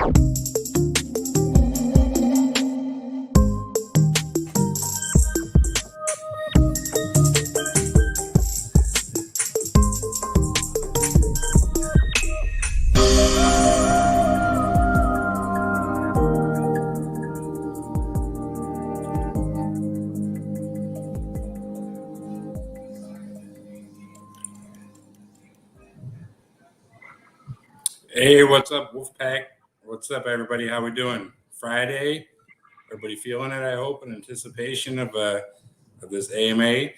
Hey, what's up, Wolfpack? What's up, everybody? How we doing? Friday. Everybody feeling it? I hope in anticipation of this AMA.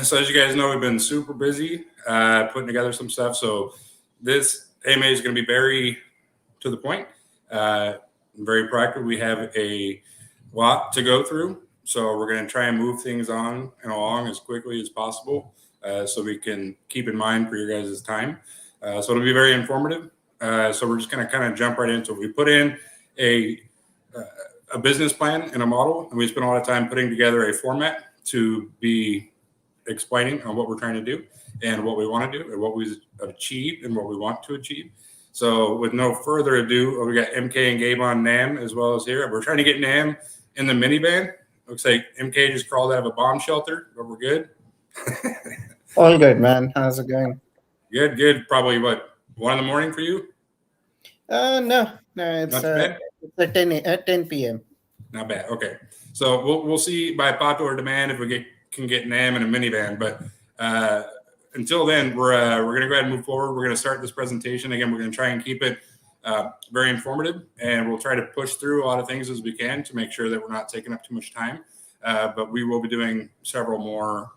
So as you guys know, we've been super busy putting together some stuff. So this AMA is going to be very to the point, very proactive. We have a lot to go through, so we're going to try and move things on and along as quickly as possible, so we can keep in mind for your guys' time. So it'll be very informative. So we're just going to kind of jump right into it. We put in a business plan and a model, and we spent a lot of time putting together a format to be explaining on what we're trying to do and what we want to do and what we've achieved and what we want to achieve. So with no further ado, we got MK and Gabe on NAM as well as here. We're trying to get NAM in the minivan. Looks like MK just crawled out of a bomb shelter, but we're good. All good, man. How's it going? Good. Probably what, 1 a.m. for you? No, it's at 10 p.m. Not bad. Okay, so we'll see by popular demand if we can get NAM in a minivan. But until then, we're going to go ahead and move forward. We're going to start this presentation again. We're going to try and keep it very informative, and we'll try to push through a lot of things as we can to make sure that we're not taking up too much time. But we will be doing several more,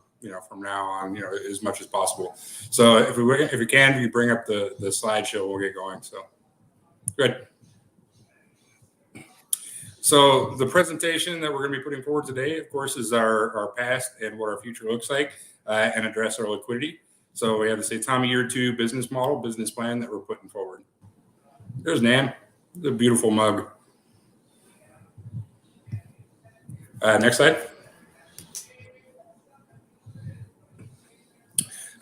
from now on, as much as possible. So if we can, if you bring up the slideshow, we'll get going. So good. So the presentation that we're going to be putting forward today, of course, is our past and what our future looks like, and address our liquidity. So we have the Saitama Year 2 business plan that we're putting forward. There's NAM, the beautiful mug. Next slide.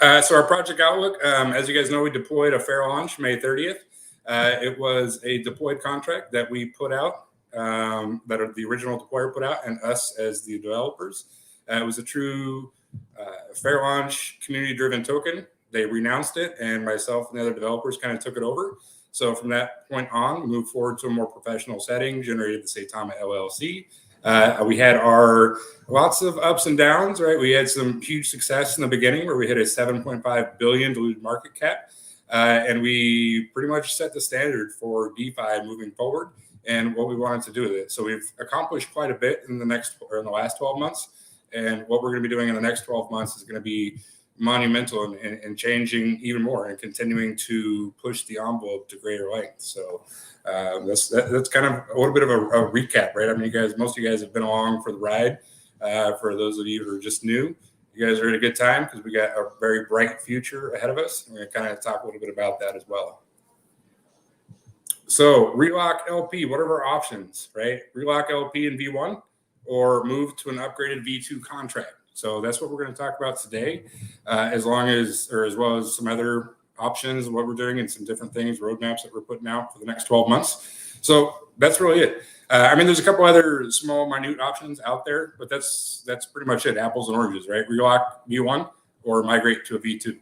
So our project outlook, as you guys know, we deployed a fair launch May 30th. It was a deployed contract that we put out, that the original deployer put out, and us as the developers. It was a true fair launch community-driven token. They renounced it, and myself and the other developers kind of took it over. So from that point on, we moved forward to a more professional setting, generated the Saitama LLC. We had our lots of ups and downs, right? We had some huge success in the beginning where we hit a 7.5 billion diluted market cap. And we pretty much set the standard for DeFi moving forward and what we wanted to do with it. So we've accomplished quite a bit in the last 12 months. And what we're going to be doing in the next 12 months is going to be monumental and changing even more and continuing to push the envelope to greater length. So that's kind of a little bit of a recap, right? I mean, most of you guys have been along for the ride. For those of you who are just new, you guys are at a good time because we got a very bright future ahead of us. We're going to kind of talk a little bit about that as well. So relock LP, what are our options, right? Relock LP in V1 or move to an upgraded V2 contract. So that's what we're going to talk about today, as well as some other options, what we're doing and some different things, roadmaps that we're putting out for the next 12 months. So that's really it. There's a couple other small, minute options out there, but that's pretty much it. Apples and oranges, right? Relock V1 or migrate to a V2.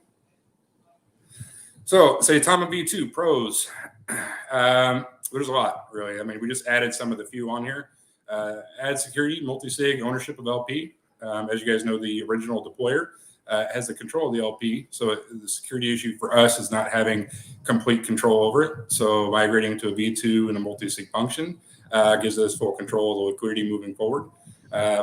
So Saitama V2 pros. There's a lot, really. We just added some of the few on here. Add security, multi-sig, ownership of LP. As you guys know, the original deployer has the control of the LP. So the security issue for us is not having complete control over it. So migrating to a V2 and a multi-sig function gives us full control of the liquidity moving forward.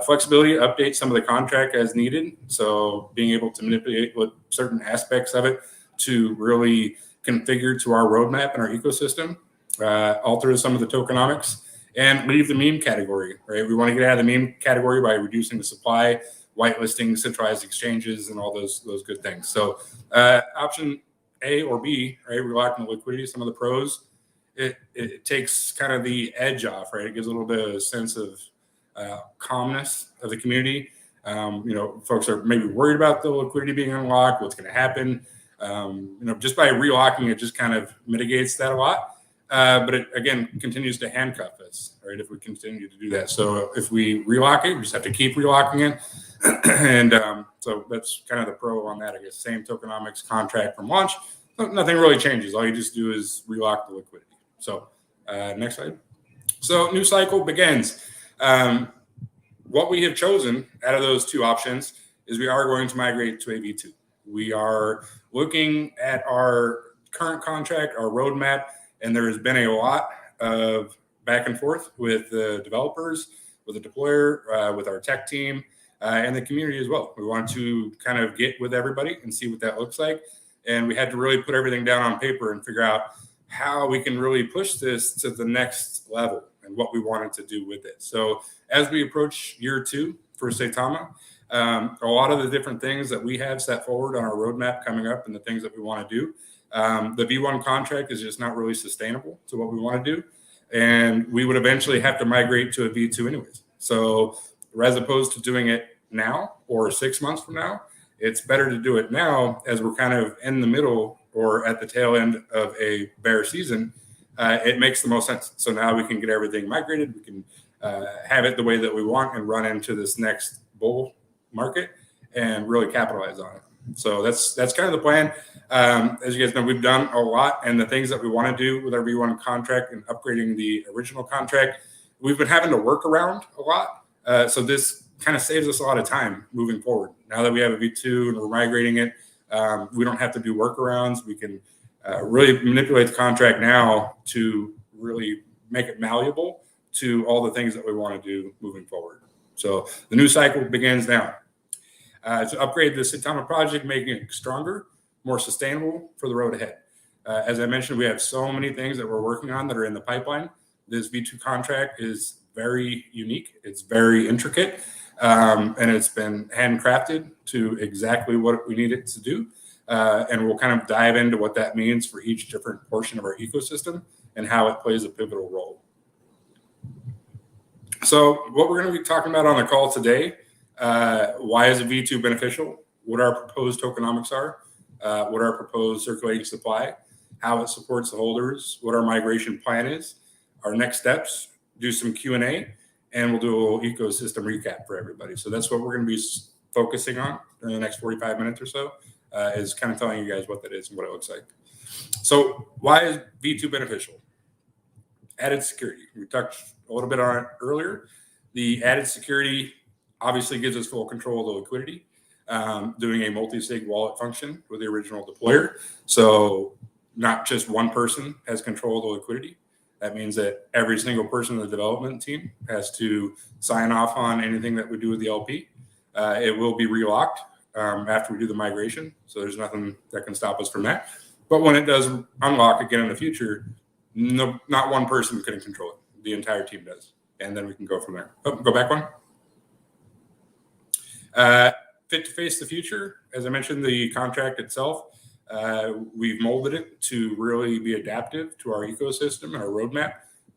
Flexibility, update some of the contract as needed. So being able to manipulate certain aspects of it to really configure to our roadmap and our ecosystem. Alter some of the tokenomics. And leave the meme category, right? We want to get out of the meme category by reducing the supply, whitelisting, centralized exchanges, and all those good things. So option A or B, right? Relocking the liquidity, some of the pros. It takes kind of the edge off, right? It gives a little bit of a sense of calmness of the community. Folks are maybe worried about the liquidity being unlocked, what's going to happen. Just by relocking it just kind of mitigates that a lot. but it, again, continues to handcuff us, right, if we continue to do that. So if we relock it, we just have to keep relocking it. And so that's kind of the pro on that, I guess. Same tokenomics contract from launch. Nothing really changes. All you just do is relock the liquidity. So next slide. So new cycle begins. What we have chosen out of those two options is we are going to migrate to a V2. We are looking at our current contract, our roadmap, and there has been a lot of back and forth with the developers, with the deployer, with our tech team, and the community as well. We want to kind of get with everybody and see what that looks like. And we had to really put everything down on paper and figure out how we can really push this to the next level and what we wanted to do with it. So as we approach year 2 for Saitama, a lot of the different things that we have set forward on our roadmap coming up and the things that we want to do, the V1 contract is just not really sustainable to what we want to do. And we would eventually have to migrate to a V2 anyways. So as opposed to doing it now or 6 months from now, it's better to do it now as we're kind of in the middle or at the tail end of a bear season. It makes the most sense. So now we can get everything migrated. We can have it the way that we want and run into this next bull market and really capitalize on it. So that's kind of the plan. As you guys know, we've done a lot, and the things that we want to do with our V1 contract and upgrading the original contract, we've been having to work around a lot. So this kind of saves us a lot of time moving forward. Now that we have a V2 and we're migrating it, we don't have to do workarounds. We can really manipulate the contract now to really make it malleable to all the things that we want to do moving forward. So the new cycle begins now. To upgrade the Saitama project, making it stronger, more sustainable for the road ahead. As I mentioned, we have so many things that we're working on that are in the pipeline. This V2 contract is very unique. It's very intricate, and it's been handcrafted to exactly what we need it to do. And we'll kind of dive into what that means for each different portion of our ecosystem and how it plays a pivotal role. So what we're going to be talking about on the call today, why is a V2 beneficial, what our proposed tokenomics are, what our proposed circulating supply, how it supports the holders, what our migration plan is, our next steps, do some Q&A, and we'll do a little ecosystem recap for everybody. So that's what we're going to be focusing on during the next 45 minutes or so, is kind of telling you guys what that is and what it looks like. So why is V2 beneficial? Added security. We touched a little bit on it earlier. The added security obviously gives us full control of the liquidity, doing a multi-sig wallet function with the original deployer. So not just one person has control of the liquidity. That means that every single person in the development team has to sign off on anything that we do with the LP. It will be relocked after we do the migration. So there's nothing that can stop us from that. But when it does unlock again in the future, no, not one person can control it. The entire team does. And then we can go from there. Oh, go back one. Fit to face the future. As I mentioned, the contract itself, we've molded it to really be adaptive to our ecosystem and our roadmap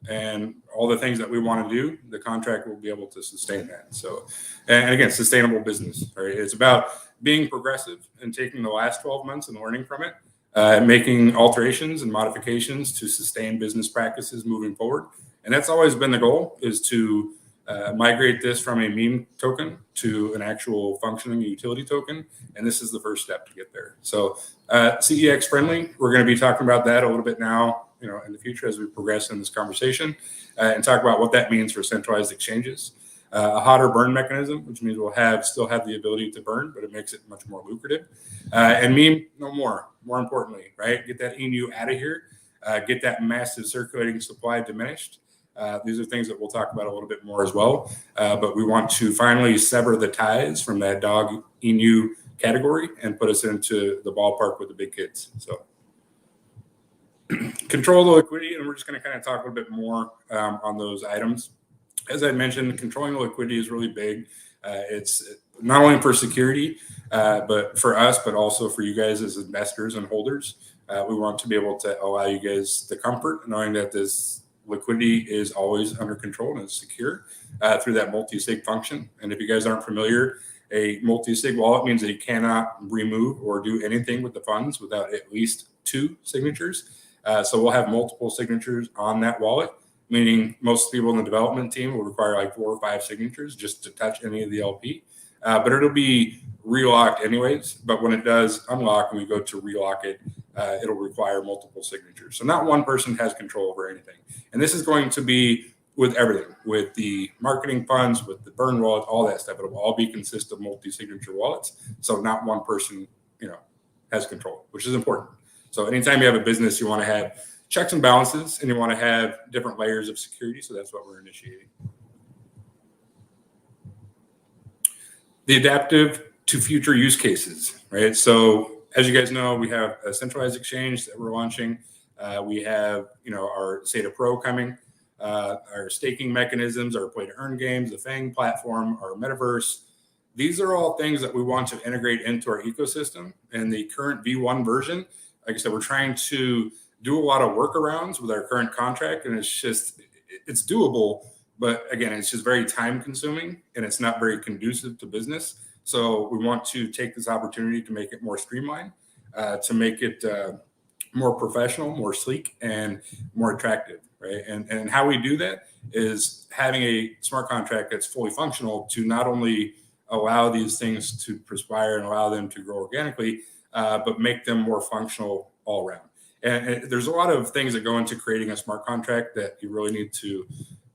and all the things that we want to do. The contract will be able to sustain that. So, and again, sustainable business. Right? It's about being progressive and taking the last 12 months and learning from it, making alterations and modifications to sustain business practices moving forward. And that's always been the goal, is to migrate this from a meme token to an actual functioning utility token. And this is the first step to get there. So CEX friendly, we're going to be talking about that a little bit now, in the future as we progress in this conversation, and talk about what that means for centralized exchanges. A hotter burn mechanism, which means we'll still have the ability to burn, but it makes it much more lucrative. And meme no more. More importantly, right? Get that ENU out of here. Get that massive circulating supply diminished. These are things that we'll talk about a little bit more as well. But we want to finally sever the ties from that dog ENU category and put us into the ballpark with the big kids. So control the liquidity, and we're just going to kind of talk a little bit more on those items. As I mentioned, controlling the liquidity is really big. It's not only for security, but for us, but also for you guys as investors and holders. We want to be able to allow you guys the comfort knowing that this liquidity is always under control and is secure through that multi-sig function. And if you guys aren't familiar, a multi-sig wallet means that you cannot remove or do anything with the funds without at least 2 signatures. So we'll have multiple signatures on that wallet, meaning most people in the development team will require like 4 or 5 signatures just to touch any of the LP. But it'll be relocked anyways. But when it does unlock and we go to relock it, it'll require multiple signatures. So not one person has control over anything. And this is going to be with everything, with the marketing funds, with the burn wallet, all that stuff. It'll all be consist of multi-signature wallets. So not one person, has control, which is important. So anytime you have a business, you want to have checks and balances, and you want to have different layers of security. So that's what we're initiating. The adaptive to future use cases, right? So as you guys know, we have a centralized exchange that we're launching. We have, our SATA Pro coming, our staking mechanisms, our play to earn games, the FANG platform, our metaverse. These are all things that we want to integrate into our ecosystem. And the current V1 version, like I said, we're trying to do a lot of workarounds with our current contract, and it's doable, but again, it's just very time consuming and it's not very conducive to business. So we want to take this opportunity to make it more streamlined, to make it more professional, more sleek, and more attractive, right? And how we do that is having a smart contract that's fully functional to not only allow these things to perspire and allow them to grow organically, but make them more functional all around. And there's a lot of things that go into creating a smart contract that you really need to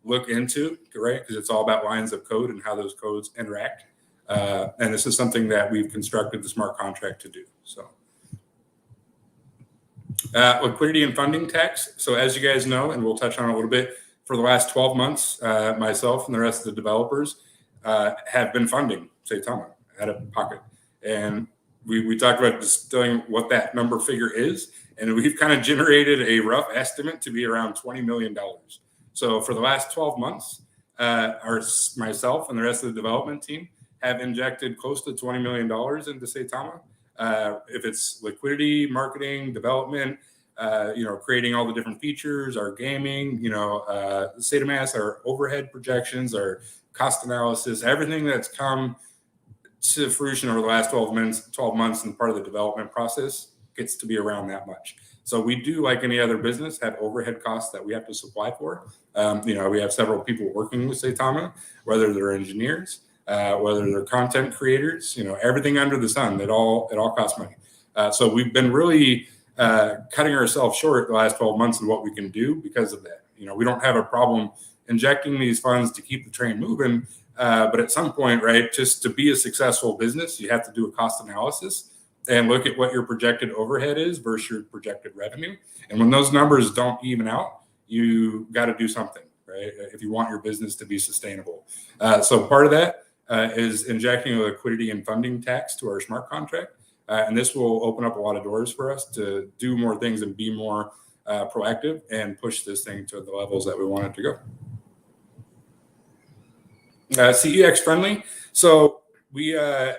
look into, right? Because it's all about lines of code and how those codes interact. And this is something that we've constructed the smart contract to do. So liquidity and funding tax. So as you guys know, and we'll touch on it a little bit, for the last 12 months, myself and the rest of the developers have been funding Saitama out of pocket. And we talked about distilling what that number figure is. And we've kind of generated a rough estimate to be around $20 million. So for the last 12 months, myself and the rest of the development team have injected close to $20 million into Saitama. If it's liquidity, marketing, development, creating all the different features, our gaming, Saitama, our overhead projections, our cost analysis, everything that's come to fruition over the last 12 months and part of the development process gets to be around that much. So we do, like any other business, have overhead costs that we have to supply for. We have several people working with Saitama, whether they're engineers, whether they're content creators, everything under the sun, it all costs money. So we've been really cutting ourselves short the last 12 months in what we can do because of that. We don't have a problem injecting these funds to keep the train moving. But at some point, right, just to be a successful business, you have to do a cost analysis and look at what your projected overhead is versus your projected revenue. And when those numbers don't even out, you got to do something, right? If you want your business to be sustainable. So part of that is injecting a liquidity and funding tax to our smart contract. And this will open up a lot of doors for us to do more things and be more proactive and push this thing to the levels that we want it to go. CEX friendly. So we are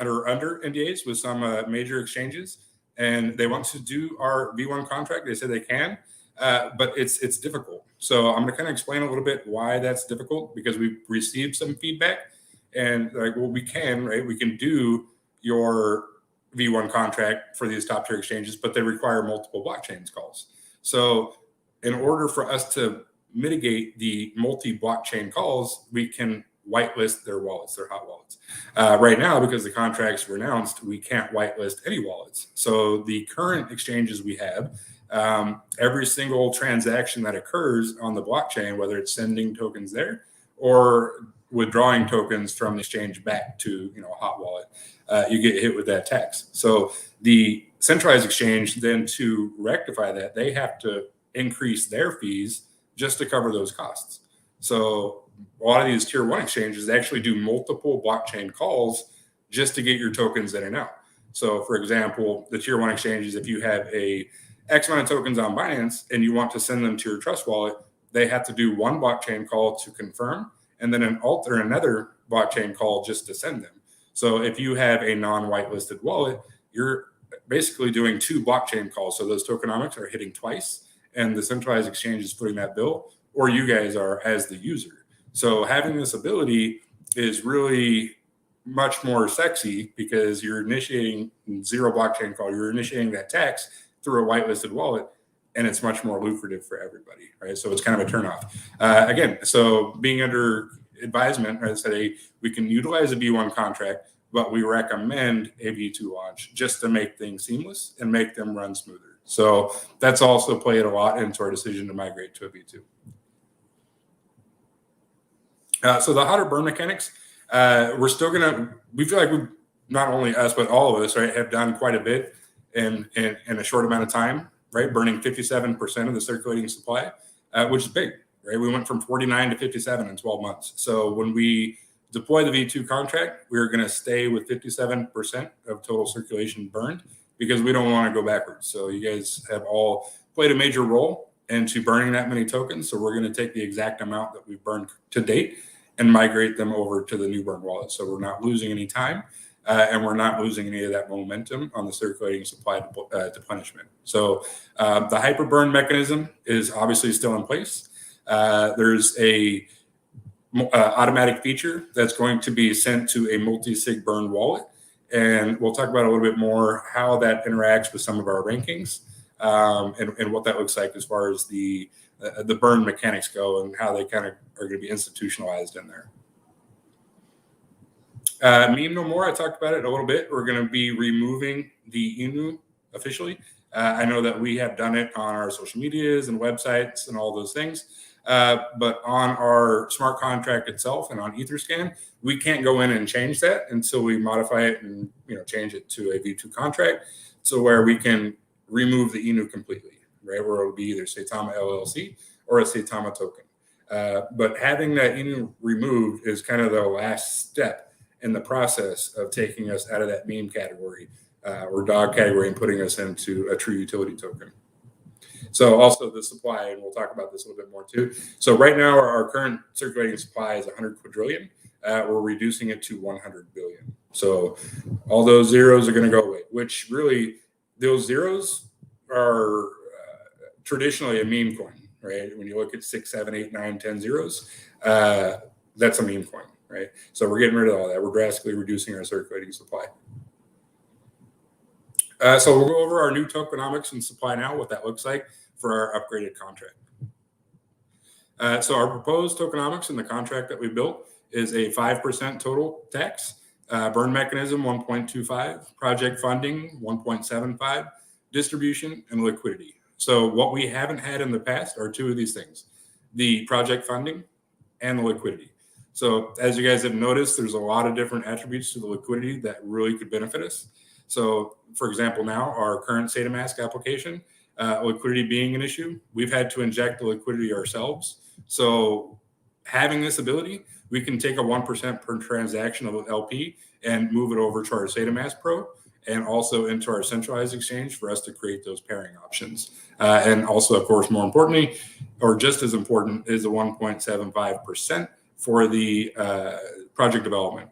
under NDAs with some major exchanges, and they want to do our V1 contract. They said they can, but it's difficult. So I'm going to kind of explain a little bit why that's difficult, because we've received some feedback, and we can do your V1 contract for these top tier exchanges, but they require multiple blockchains calls. So in order for us to mitigate the multi-blockchain calls, we can whitelist their wallets, their hot wallets. Right now, because the contracts were announced, we can't whitelist any wallets. So the current exchanges we have, every single transaction that occurs on the blockchain, whether it's sending tokens there or withdrawing tokens from the exchange back to a hot wallet, you get hit with that tax. So the centralized exchange, then to rectify that, they have to increase their fees just to cover those costs. So a lot of these tier one exchanges, they actually do multiple blockchain calls just to get your tokens in and out. So for example, the tier one exchanges, if you have a X amount of tokens on Binance and you want to send them to your trust wallet, they have to do one blockchain call to confirm, and then another blockchain call just to send them. So if you have a non-whitelisted wallet, you're basically doing 2 blockchain calls. So those tokenomics are hitting twice, and the centralized exchange is footing that bill, or you guys are as the user. So having this ability is really much more sexy, because you're initiating 0 blockchain call, you're initiating that tax, through a whitelisted wallet, and it's much more lucrative for everybody, right? So it's kind of a turnoff. Again, so being under advisement, right, say we can utilize a V1 contract, but we recommend a V2 launch just to make things seamless and make them run smoother. So that's also played a lot into our decision to migrate to a V2. So the hotter burn mechanics, we're still we feel like not only us, but all of us, right, have done quite a bit in a short amount of time, right? Burning 57% of the circulating supply, which is big, right? We went from 49 to 57 in 12 months. So when we deploy the V2 contract, we're going to stay with 57% of total circulation burned because we don't want to go backwards. So you guys have all played a major role into burning that many tokens. So we're going to take the exact amount that we've burned to date and migrate them over to the new burn wallet. So we're not losing any time and we're not losing any of that momentum on the circulating supply replenishment. So the hyper burn mechanism is obviously still in place. There's a automatic feature that's going to be sent to a multi-sig burn wallet. And we'll talk about a little bit more how that interacts with some of our rankings and what that looks like as far as the burn mechanics go and how they kind of are going to be institutionalized in there. Meme no more. I talked about it a little bit. We're going to be removing the INU officially. I know that we have done it on our social medias and websites and all those things. But on our smart contract itself and on Etherscan, we can't go in and change that until we modify it and change it to a V2 contract, so where we can remove the INU completely, right? Where it'll be either Saitama LLC or a Saitama token. But having that INU removed is kind of the last step in the process of taking us out of that meme category or dog category and putting us into a true utility token. So also the supply, and we'll talk about this a little bit more too. So right now our current circulating supply is 100 quadrillion. We're reducing it to 100 billion. So all those zeros are going to go away, which really those zeros are traditionally a meme coin, right? When you look at 6, 7, 8, 9, 10 zeros, that's a meme coin, right? So we're getting rid of all that. We're drastically reducing our circulating supply. So we'll go over our new tokenomics and supply now, what that looks like for our upgraded contract. So our proposed tokenomics in the contract that we built is a 5% total tax, burn mechanism 1.25, project funding 1.75, distribution, and liquidity. So what we haven't had in the past are two of these things, the project funding and the liquidity. So as you guys have noticed, there's a lot of different attributes to the liquidity that really could benefit us. So for example, now our current Saitama application, liquidity being an issue, we've had to inject the liquidity ourselves. So having this ability, we can take a 1% per transaction of LP and move it over to our Saitama Pro and also into our centralized exchange for us to create those pairing options. And also, of course, more importantly, or just as important, is the 1.75% for the project development.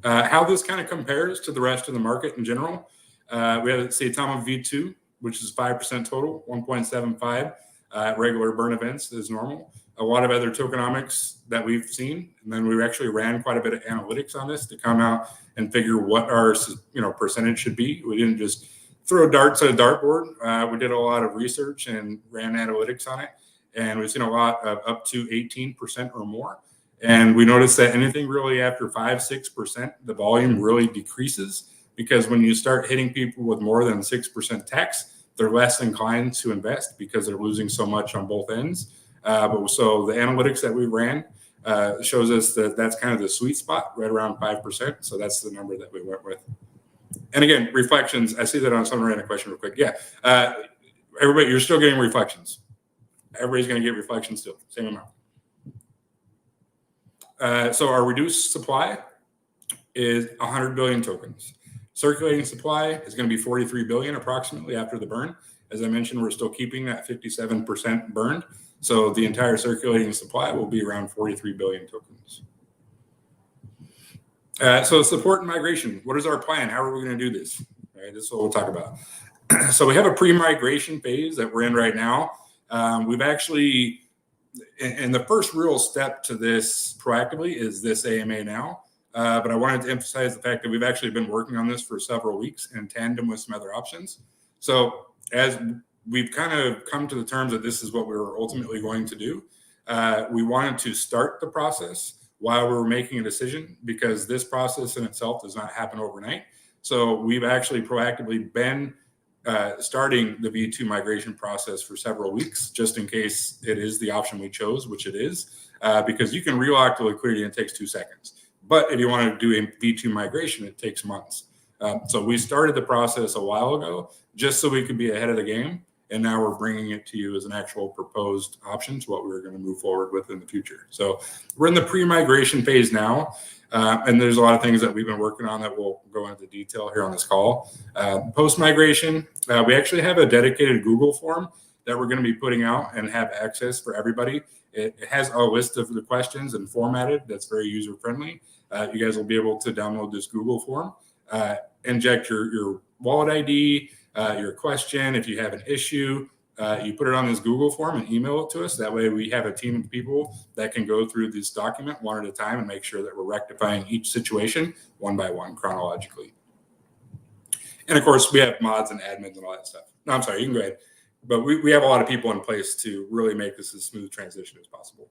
How this kind of compares to the rest of the market in general, we have Saitama V2, which is 5% total, 1.75 regular burn events is normal. A lot of other tokenomics that we've seen, and then we actually ran quite a bit of analytics on this to come out and figure what our percentage should be. We didn't just throw darts at a dartboard. We did a lot of research and ran analytics on it, and we've seen a lot of up to 18% or more. And we noticed that anything really after 5-6%, the volume really decreases, because when you start hitting people with more than 6% tax, they're less inclined to invest because they're losing so much on both ends. So the analytics that we ran shows us that that's kind of the sweet spot, right around 5%. So that's the number that we went with. And again, reflections. I see that on someone ran a question real quick. Yeah, everybody, you're still getting reflections. Everybody's going to get reflections still, same amount. So our reduced supply is 100 billion tokens. Circulating supply is going to be 43 billion approximately after the burn. As I mentioned, we're still keeping that 57% burned. So the entire circulating supply will be around 43 billion tokens. So support and migration. What is our plan? How are we going to do this? All right, this is what we'll talk about. So we have a pre-migration phase that we're in right now. We've actually, and the first real step to this proactively is this AMA now. But I wanted to emphasize the fact that we've actually been working on this for several weeks in tandem with some other options. So as we've kind of come to the terms that this is what we were ultimately going to do, we wanted to start the process while we were making a decision, because this process in itself does not happen overnight. So we've actually proactively been starting the V2 migration process for several weeks, just in case it is the option we chose, which it is, because you can relock the liquidity and it takes 2 seconds. But if you want to do a V2 migration, it takes months. So we started the process a while ago just so we could be ahead of the game. And now we're bringing it to you as an actual proposed option to what we're going to move forward with in the future. So we're in the pre-migration phase now. And there's a lot of things that we've been working on that we'll go into detail here on this call. Post-migration, we actually have a dedicated Google form that we're going to be putting out and have access for everybody. It has a list of the questions and formatted that's very user-friendly. You guys will be able to download this Google form, inject your wallet ID, your question. If you have an issue, you put it on this Google form and email it to us. That way we have a team of people that can go through this document one at a time and make sure that we're rectifying each situation one by one chronologically. And of course, we have mods and admins and all that stuff. No, I'm sorry, you can go ahead. But we have a lot of people in place to really make this as smooth transition as possible.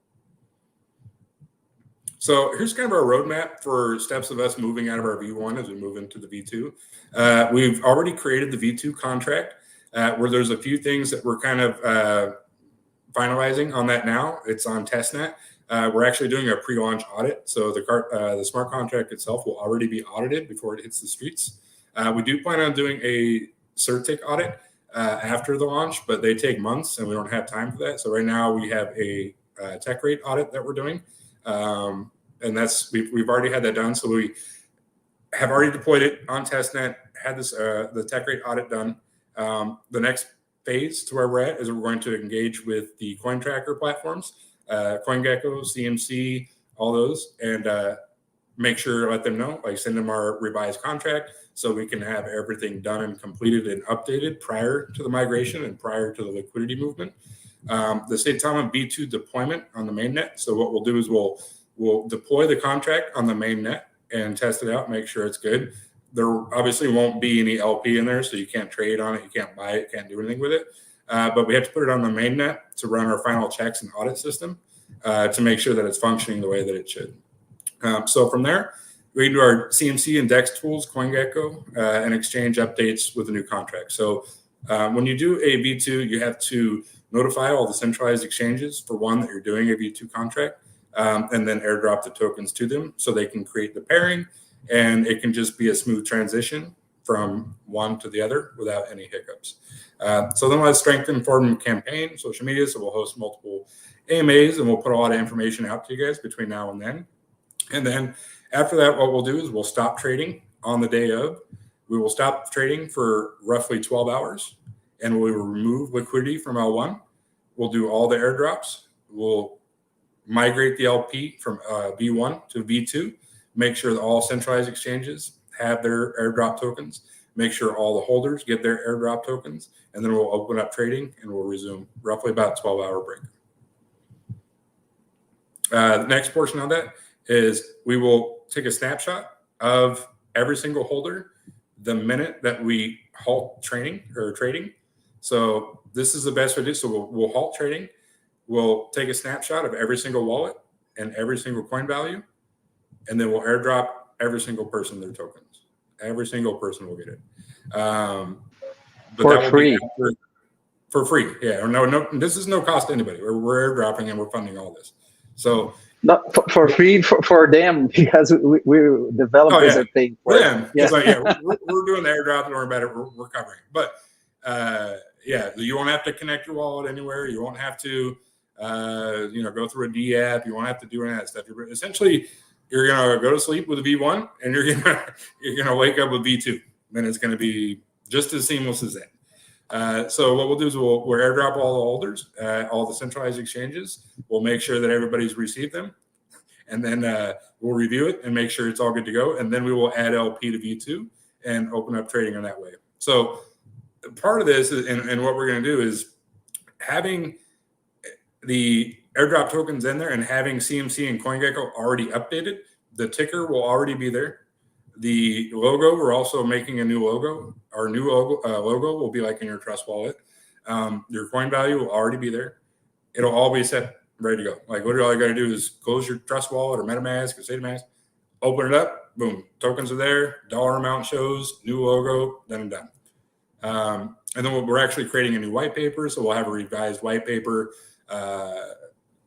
So here's kind of our roadmap for steps of us moving out of our V1 as we move into the V2. We've already created the V2 contract where there's a few things that we're kind of finalizing on that now. It's on testnet. We're actually doing a pre-launch audit. So the smart contract itself will already be audited before it hits the streets. We do plan on doing a CertIC audit after the launch, but they take months and we don't have time for that. So right now we have a tech rate audit that we're doing. And that's we've already had that done. So we have already deployed it on testnet, had this the tech rate audit done. The next phase to where we're at is we're going to engage with the coin tracker platforms, CoinGecko, CMC, all those, and make sure, let them know, like send them our revised contract so we can have everything done and completed and updated prior to the migration and prior to the liquidity movement. The Saitama B2 deployment on the mainnet. So what we'll do is we'll deploy the contract on the mainnet and test it out, make sure it's good. There obviously won't be any LP in there, so you can't trade on it, you can't buy it, can't do anything with it. But we have to put it on the mainnet to run our final checks and audit system to make sure that it's functioning the way that it should. So from there, we can do our CMC and DEX tools, CoinGecko, and exchange updates with the new contract. So when you do a V2, you have to notify all the centralized exchanges for one that you're doing a V2 contract, and then airdrop the tokens to them so they can create the pairing, and it can just be a smooth transition from one to the other without any hiccups. So then we'll have strengthen forum campaign, social media. So we'll host multiple AMAs and we'll put a lot of information out to you guys between now and then. And then after that, what we'll do is we'll stop trading on the day of. We will stop trading for roughly 12 hours and we will remove liquidity from L1. We'll do all the airdrops. We'll migrate the LP from V1 to V2, make sure that all centralized exchanges have their airdrop tokens, make sure all the holders get their airdrop tokens, and then we'll open up trading and we'll resume roughly about 12-hour break. The next portion of that is we will take a snapshot of every single holder the minute that we halt trading. So this is the best way to do. So we'll halt trading. We'll take a snapshot of every single wallet and every single coin value, and then we'll airdrop every single person their tokens. Every single person will get it. But for free. For free, yeah. No, this is no cost to anybody. We're airdropping and we're funding all this. So for free for them because we developers are paying for them. Yeah, we're doing the airdrop. Don't worry about it. We're covering it. But you won't have to connect your wallet anywhere. You won't have to go through a D app. You won't have to do any of that stuff. You're gonna go to sleep with a V1 and you're gonna wake up with V2. Then it's gonna be just as seamless as that. So what we'll do is we'll airdrop all the holders, all the centralized exchanges. We'll make sure that everybody's received them, and then we'll review it and make sure it's all good to go. And then we will add LP to V2 and open up trading in that way. So part of this and what we're going to do is having the airdrop tokens in there and having CMC and CoinGecko already updated The ticker will already be there. The logo, we're also making a new logo. Our new logo will be like in your Trust wallet. Your coin value will already be there. It'll all be set, ready to go. Like literally all you got to do is close your Trust wallet or MetaMask or Saitama, open it up, boom, tokens are there, dollar amount shows, new logo, then I'm done. And then we're actually creating a new white paper, so we'll have a revised white paper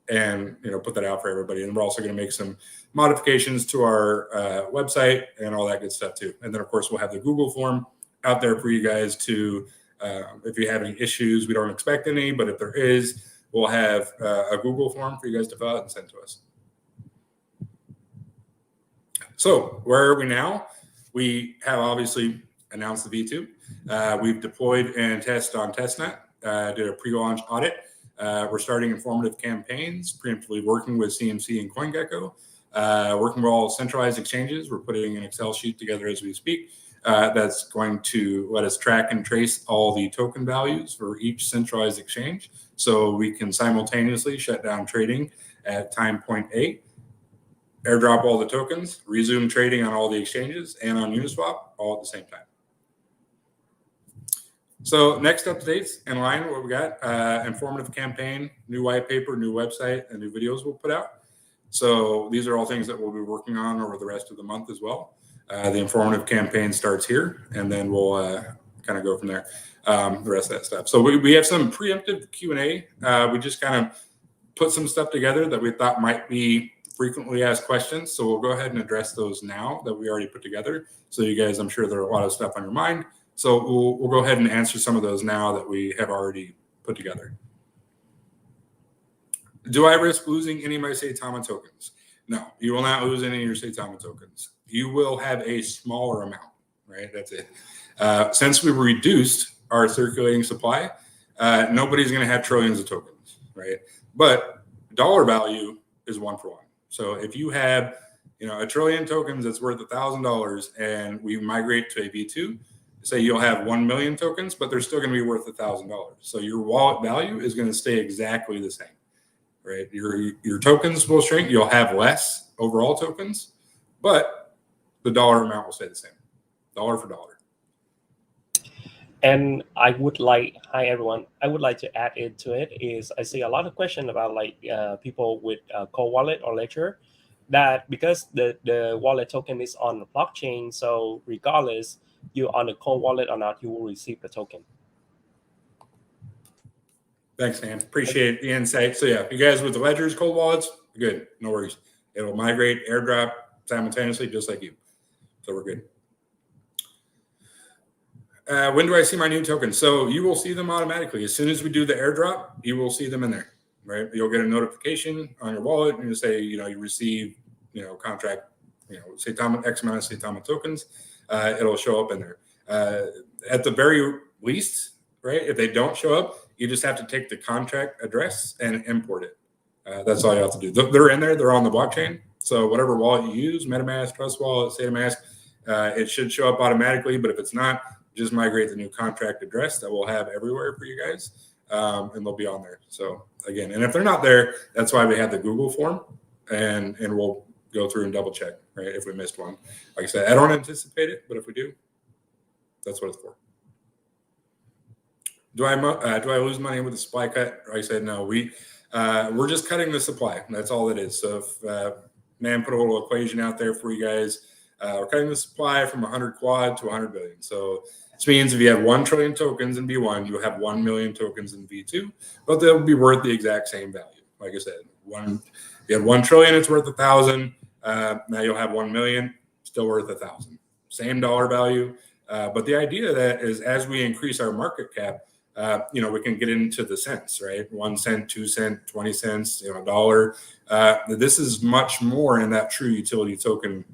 and put that out for everybody. And we're also going to make some modifications to our website and all that good stuff too. And then of course we'll have the Google form out there for you guys to, if you have any issues, we don't expect any, but if there is, we'll have a Google form for you guys to fill out and send to us. So where are we now? We have obviously announced the V2. We've deployed and tested on testnet, did a pre-launch audit. We're starting informative campaigns, preemptively working with CMC and CoinGecko, working with all centralized exchanges. We're putting an Excel sheet together as we speak that's going to let us track and trace all the token values for each centralized exchange so we can simultaneously shut down trading at time point A, airdrop all the tokens, resume trading on all the exchanges and on Uniswap all at the same time. So next updates in line with what we got, informative campaign, new white paper, new website, and new videos we'll put out. So these are all things that we'll be working on over the rest of the month as well. The informative campaign starts here, and then we'll kind of go from there, the rest of that stuff. So we have some preemptive Q&A. We just kind of put some stuff together that we thought might be frequently asked questions. So we'll go ahead and address those now that we already put together. So you guys, I'm sure there are a lot of stuff on your mind. So we'll go ahead and answer some of those now that we have already put together. Do I risk losing any of my Saitama tokens? No, you will not lose any of your Saitama tokens. You will have a smaller amount, right? That's it. Since we reduced our circulating supply, nobody's going to have trillions of tokens, right? But dollar value is 1 for 1. So if you have, a trillion tokens that's worth $1,000 and we migrate to a V2, say you'll have 1 million tokens, but they're still going to be worth $1,000. So your wallet value is going to stay exactly the same, right? Your tokens will shrink. You'll have less overall tokens, but the dollar amount will stay the same, dollar for dollar. And I would like, hi everyone, I would like to add into it is I see a lot of questions about like people with cold wallet or ledger, that because the wallet token is on the blockchain, so regardless you're on the cold wallet or not, you will receive the token. Thanks, man. Appreciate the insight. So yeah, you guys with the ledgers, cold wallets, good, no worries. It'll migrate, airdrop simultaneously, just like you. So we're good. When do I see my new tokens? So you will see them automatically. As soon as we do the airdrop, you will see them in there, right? You'll get a notification on your wallet and you say, you receive, contract, Saitama, X amount of Saitama tokens. It'll show up in there. At the very least, right? If they don't show up, you just have to take the contract address and import it. That's all you have to do. They're in there. They're on the blockchain. So whatever wallet you use, MetaMask, Trust Wallet, Saitama, it should show up automatically. But if it's not, just migrate the new contract address that we'll have everywhere for you guys, and they'll be on there. So again, and if they're not there, that's why we have the Google form, and we'll go through and double check, right, if we missed one. Like I said, I don't anticipate it, but if we do, that's what it's for. Do I lose money with the supply cut? Like I said, no. We're just cutting the supply. That's all it is. So if man put a little equation out there for you guys, we're cutting the supply from 100 quad to 100 billion. So this means if you have 1 trillion tokens in V1, you'll have 1 million tokens in V2, but they'll be worth the exact same value. Like I said, you have 1 trillion, it's worth 1,000. Now you'll have 1 million, still worth 1,000. Same dollar value. But the idea of that is as we increase our market cap, we can get into the cents, right? 1 cent, 2 cent, 20 cents, $1. This is much more in that true utility token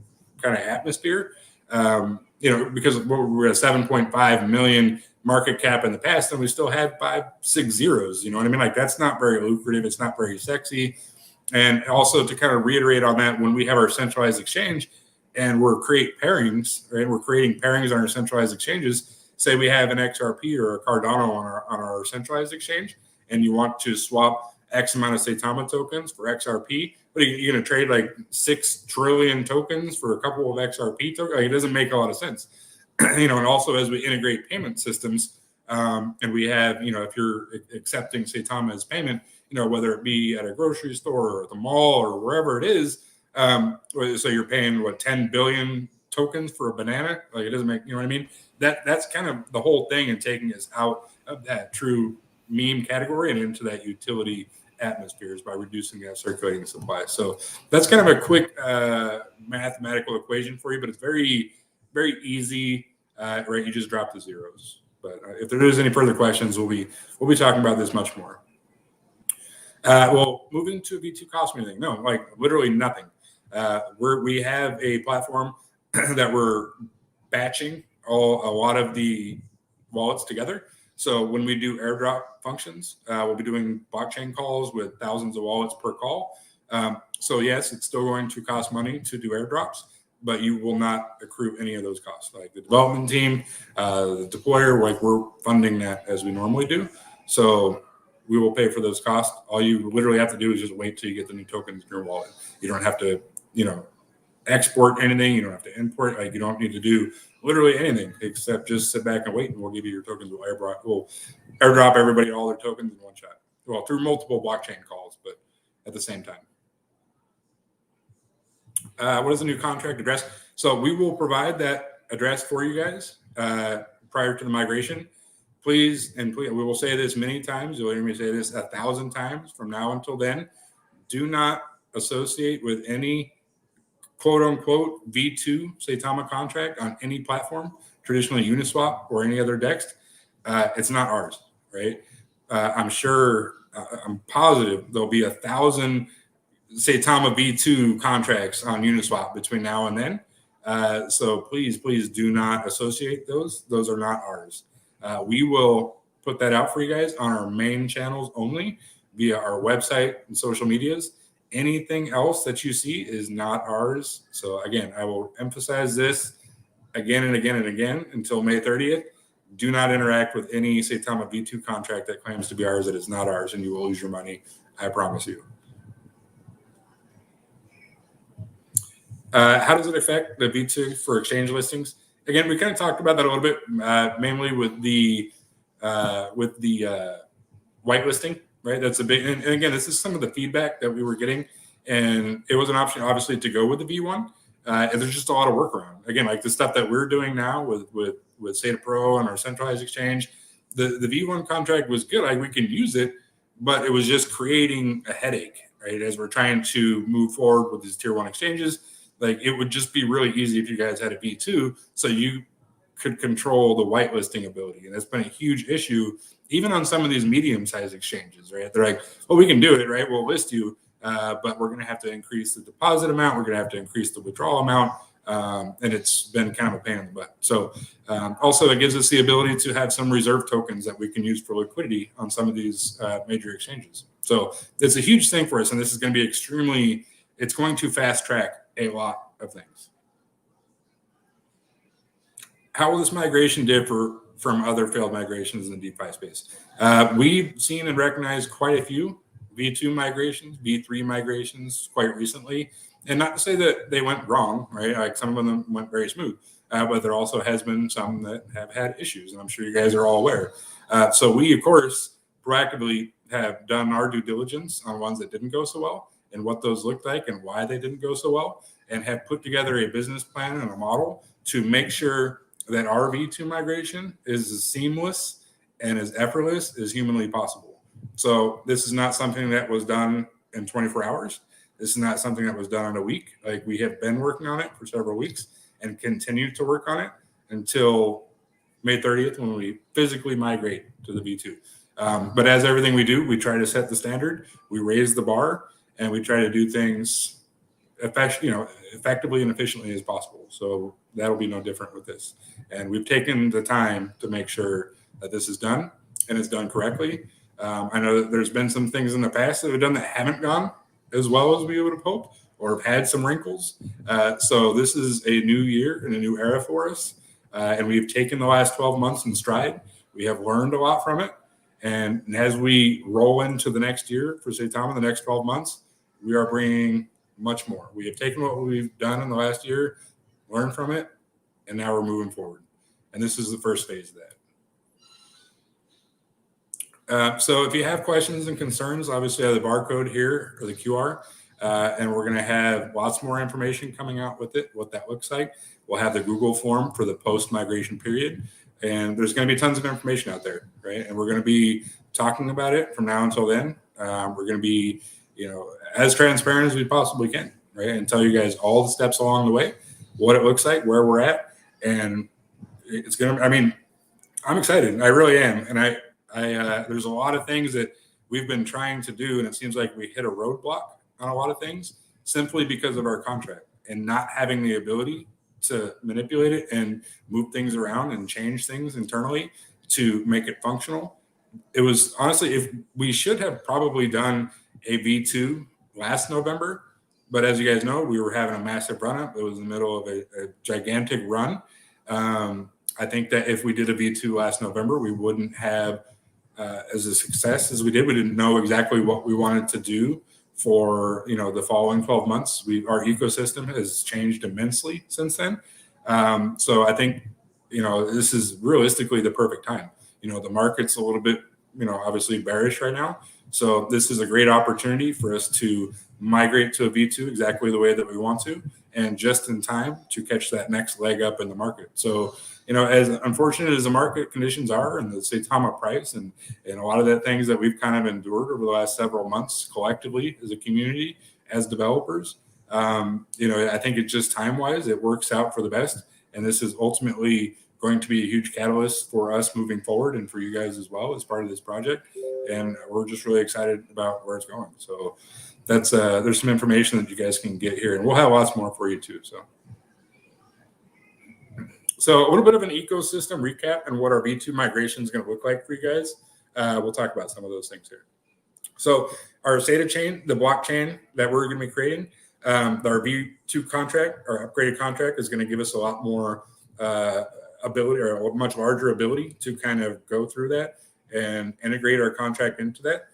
kind of atmosphere. Because we're at 7.5 million market cap in the past, and we still had 5, 6 zeros. You know what I mean? Like that's not very lucrative. It's not very sexy. And also to kind of reiterate on that, when we have our centralized exchange and we're creating pairings, right? We're creating pairings on our centralized exchanges. Say we have an XRP or a Cardano on our centralized exchange, and you want to swap X amount of Saitama tokens for XRP. But you're going to trade like 6 trillion tokens for a couple of XRP tokens? Like, it doesn't make a lot of sense. And also as we integrate payment systems, and we have, if you're accepting Saitama as payment, whether it be at a grocery store or at the mall or wherever it is, so you're paying 10 billion tokens for a banana. Like, it doesn't make, what I mean? That's kind of the whole thing, and taking us out of that true meme category and into that utility atmospheres by reducing that circulating supply. So that's kind of a quick mathematical equation for you, but it's very, very easy, right? You just drop the zeros. But if there is any further questions, we'll be talking about this much more. Well, moving to V2 cost me anything? No, like literally nothing. We have a platform that we're batching a lot of the wallets together. So when we do airdrop functions, we'll be doing blockchain calls with thousands of wallets per call. So yes, it's still going to cost money to do airdrops, but you will not accrue any of those costs. Like the development team, the deployer, like we're funding that as we normally do. So we will pay for those costs. All you literally have to do is just wait till you get the new tokens in your wallet. You don't have to, export anything. You don't have to import. Like, you don't need to do literally anything except just sit back and wait, and we'll give you your tokens. We'll airdrop everybody all their tokens in one shot. Well, through multiple blockchain calls, but at the same time. What is the new contract address? So we will provide that address for you guys prior to the migration. Please, we will say this many times. You'll hear me say this 1,000 times from now until then. Do not associate with any quote-unquote V2 Saitama contract on any platform, traditionally Uniswap or any other DEX. It's not ours, right? I'm positive there'll be 1,000 Saitama V2 contracts on Uniswap between now and then. So please do not associate those. Those are not ours. We will put that out for you guys on our main channels only via our website and social medias. Anything else that you see is not ours. So again, I will emphasize this again and again and again until May 30th. Do not interact with any Saitama V2 contract that claims to be ours that is not ours, and you will lose your money. I promise you. How does it affect the V2 for exchange listings? Again, we kind of talked about that a little bit, mainly with the whitelisting, right? That's a big, and again, this is some of the feedback that we were getting, and it was an option, obviously, to go with the V1. And there's just a lot of work around. Again, like the stuff that we're doing now with Sata Pro and our centralized exchange, the V1 contract was good. Like, we can use it, but it was just creating a headache, right? As we're trying to move forward with these tier 1 exchanges. Like, it would just be really easy if you guys had a V2, so you could control the whitelisting ability. And that's been a huge issue, even on some of these medium-sized exchanges, right? They're like, well, we can do it, right? We'll list you, but we're going to have to increase the deposit amount. We're going to have to increase the withdrawal amount. And it's been kind of a pain in the butt. So also, it gives us the ability to have some reserve tokens that we can use for liquidity on some of these major exchanges. So it's a huge thing for us, and this is going to be it's going to fast track a lot of things. How will this migration differ from other failed migrations in the DeFi space? We've seen and recognized quite a few V2 migrations, V3 migrations quite recently. And not to say that they went wrong, right? Like, some of them went very smooth, but there also has been some that have had issues, and I'm sure you guys are all aware. So we, of course, proactively have done our due diligence on ones that didn't go so well and what those looked like and why they didn't go so well, and have put together a business plan and a model to make sure that our V2 migration is as seamless and as effortless as humanly possible. So this is not something that was done in 24 hours. This is not something that was done in a week. Like, we have been working on it for several weeks and continue to work on it until May 30th, when we physically migrate to the V2. But as everything we do, we try to set the standard, we raise the bar, and we try to do things effectively and efficiently as possible. So that'll be no different with this. And we've taken the time to make sure that this is done and it's done correctly. I know that there's been some things in the past that we've done that haven't gone as well as we would have hoped, or have had some wrinkles. So this is a new year and a new era for us. And we've taken the last 12 months in stride. We have learned a lot from it. And as we roll into the next year for Saitama, the next 12 months, we are bringing much more. We have taken what we've done in the last year, learned from it, and now we're moving forward. And this is the first phase of that. So if you have questions and concerns, obviously I have the barcode here, or the QR, and we're going to have lots more information coming out with it, what that looks like. We'll have the Google form for the post-migration period, and there's going to be tons of information out there, right? And we're going to be talking about it from now until then. We're going to be, as transparent as we possibly can, right? And tell you guys all the steps along the way, what it looks like, where we're at, and it's going to, I'm excited. I really am. And there's a lot of things that we've been trying to do, and it seems like we hit a roadblock on a lot of things simply because of our contract and not having the ability to manipulate it and move things around and change things internally to make it functional. It was honestly, if we should have probably done a V2 last November, but as you guys know, we were having a massive run up. It was in the middle of a gigantic run. I think that if we did a V2 last November, we wouldn't have as a success as we did. We didn't know exactly what we wanted to do for the following 12 months. Our ecosystem has changed immensely since then. So I think this is realistically the perfect time. The market's a little bit obviously bearish right now. So this is a great opportunity for us to migrate to a V2 exactly the way that we want to, and just in time to catch that next leg up in the market. So, as unfortunate as the market conditions are and the Saitama price and a lot of the things that we've kind of endured over the last several months collectively as a community, as developers, I think it's just time-wise, it works out for the best. And this is ultimately going to be a huge catalyst for us moving forward and for you guys as well as part of this project. And we're just really excited about where it's going. So that's there's some information that you guys can get here, and we'll have lots more for you too. So a little bit of an ecosystem recap and what our V2 migration is going to look like for you guys. We'll talk about some of those things here. So our SATA chain, the blockchain that we're going to be creating, our V2 contract, our upgraded contract, is going to give us a lot more ability, or a much larger ability to kind of go through that and integrate our contract into that.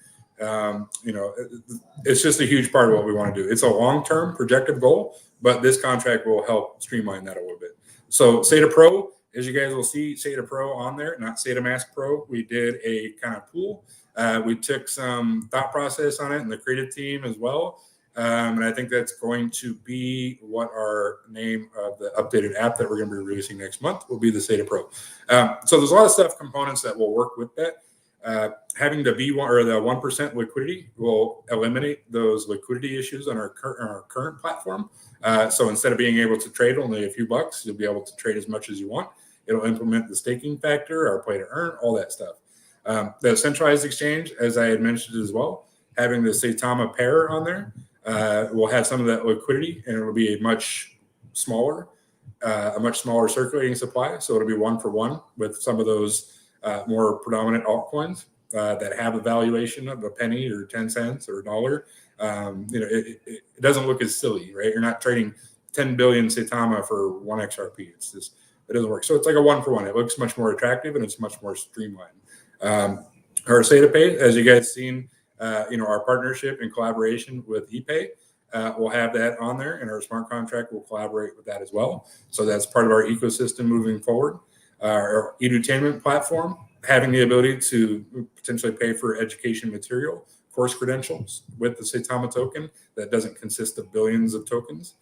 It's just a huge part of what we want to do. It's a long-term projected goal, but this contract will help streamline that a little bit. So SATA Pro, as you guys will see, SATA Pro on there, not SATA Mask Pro. We did a kind of pool. We took some thought process on it and the creative team as well. And I think that's going to be what our name of the updated app that we're going to be releasing next month will be, the SATA Pro. So there's a lot of stuff, components that will work with that. Having the V1 or the 1% liquidity will eliminate those liquidity issues on our current platform. So instead of being able to trade only a few bucks, you'll be able to trade as much as you want. It'll implement the staking factor, our play to earn, all that stuff. The centralized exchange, as I had mentioned as well, having the Saitama pair on there, will have some of that liquidity, and it'll be a much smaller circulating supply. So it'll be 1-for-1 with some of those more predominant altcoins that have a valuation of a penny or 10 cents or a dollar. It doesn't look as silly, right? You're not trading 10 billion Saitama for 1 XRP. It doesn't work. So it's like a 1-for-1. It looks much more attractive and it's much more streamlined. Our SATA Pay, as you guys seen, our partnership and collaboration with ePay, we'll have that on there, and our smart contract will collaborate with that as well. So that's part of our ecosystem moving forward. Our edutainment platform, having the ability to potentially pay for education material, course credentials with the Saitama token that doesn't consist of billions of tokens.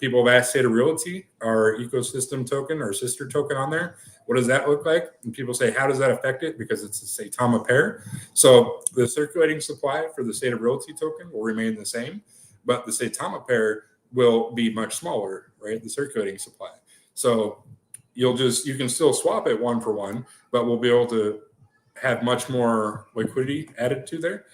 People have asked SATA Realty, our ecosystem token, our sister token on there. What does that look like? And people say, how does that affect it? Because it's a Saitama pair. So the circulating supply for the SATA Realty token will remain the same, but the Saitama pair will be much smaller, right? The circulating supply. So you can still swap it 1-for-1, but we'll be able to have much more liquidity added to there.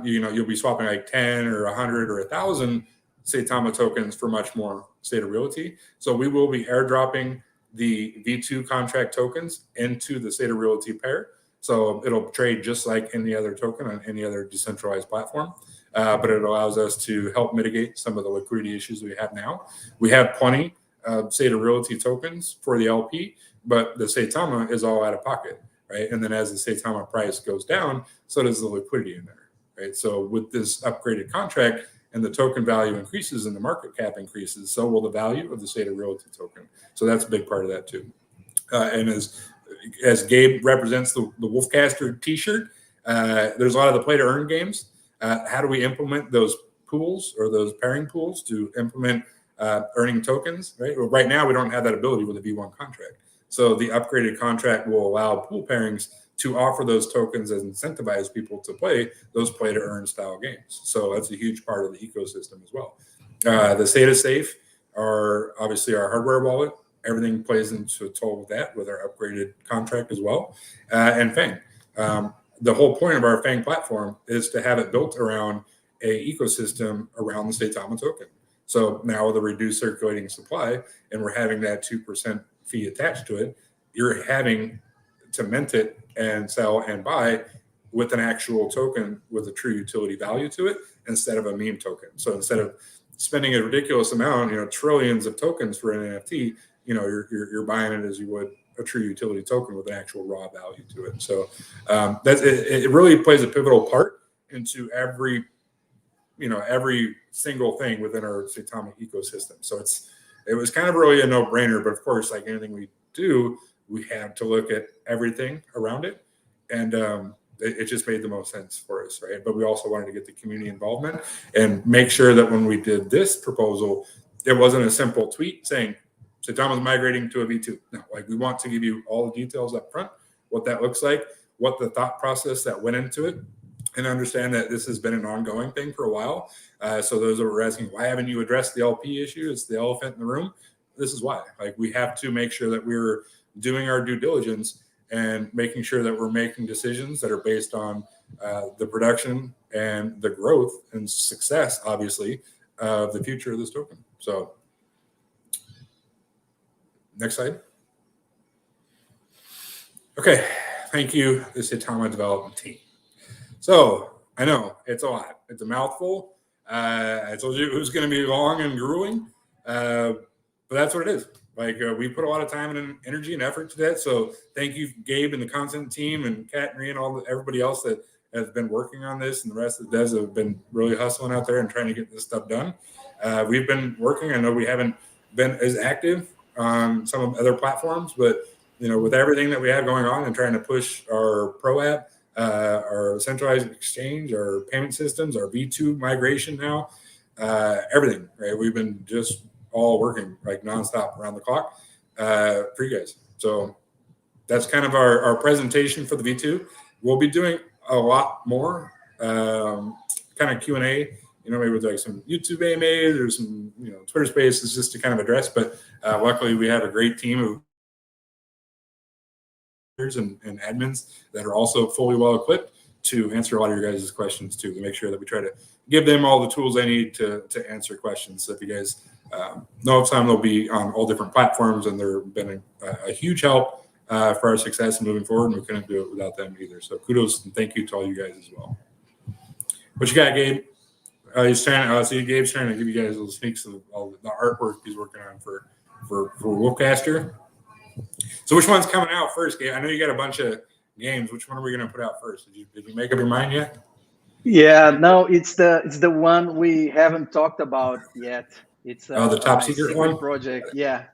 You'll be swapping like 10 or 100 or 1,000 Saitama tokens for much more SATA Realty. So we will be airdropping the V2 contract tokens into the SATA Realty pair. So it'll trade just like any other token on any other decentralized platform. But it allows us to help mitigate some of the liquidity issues we have now. We have plenty of SATA Realty tokens for the LP, but the Saitama is all out of pocket. right? And then as the Saitama price goes down, so does the liquidity in there, right? So with this upgraded contract and the token value increases and the market cap increases, so will the value of the State of Realty token. So that's a big part of that too. And as Gabe represents the Wolfcaster T-shirt, there's a lot of the play to earn games. How do we implement those pools or those pairing pools to implement earning tokens? Right. Well, right now we don't have that ability with a V1 contract. So the upgraded contract will allow pool pairings to offer those tokens and incentivize people to play those play to earn style games. So that's a huge part of the ecosystem as well. The SATA Safe are obviously our hardware wallet. Everything plays into a toll with that, with our upgraded contract as well. And Fang. The whole point of our Fang platform is to have it built around a ecosystem around the Saitama token. So now with a reduced circulating supply, and we're having that 2% fee attached to it, you're having to mint it and sell and buy with an actual token with a true utility value to it instead of a meme token. So instead of spending a ridiculous amount, trillions of tokens for an NFT, you're buying it as you would a true utility token with an actual raw value to it. So it really plays a pivotal part into every single thing within our Saitama ecosystem. So it was kind of really a no-brainer, but of course, like anything we do, we have to look at everything around it. And it just made the most sense for us, right? But we also wanted to get the community involvement and make sure that when we did this proposal, it wasn't a simple tweet saying, Saitama's migrating to a V2. No, we want to give you all the details up front, what that looks like, what the thought process that went into it, and understand that this has been an ongoing thing for a while. So those that were asking, why haven't you addressed the LP issue? It's the elephant in the room. This is why. We have to make sure that we're doing our due diligence and making sure that we're making decisions that are based on the production and the growth and success, obviously, of the future of this token. So next slide. Okay, thank you, the Saitama development team. So I know it's a lot. It's a mouthful. I told you it was going to be long and grueling, but that's what it is. We put a lot of time and energy and effort to that. So thank you, Gabe and the content team and Kat and Rhea and everybody else that has been working on this, and the rest of the devs have been really hustling out there and trying to get this stuff done. We've been working. I know we haven't been as active on some of other platforms, but with everything that we have going on and trying to push our pro app, our centralized exchange, our payment systems, our V2 migration now, everything, right? We've been just all working nonstop around the clock for you guys. So that's kind of our presentation for the V2. We'll be doing a lot more kind of Q&A, maybe with some YouTube AMAs or some, Twitter spaces just to kind of address. But luckily we have a great team of and admins that are also fully well equipped to answer a lot of your guys' questions too, to make sure that we try to give them all the tools they need to answer questions. So if you guys know of some, they'll be on all different platforms, and they've been a huge help for our success moving forward, and we couldn't do it without them either. So kudos and thank you to all you guys as well. What you got, Gabe? Gabe's trying to give you guys little sneaks of all the artwork he's working on for Wolfcaster. So which one's coming out first, Gabe? I know you got a bunch of games. Which one are we going to put out first? Did you make up your mind yet? Yeah, no, it's the one we haven't talked about yet. It's the top secret one project. Yeah,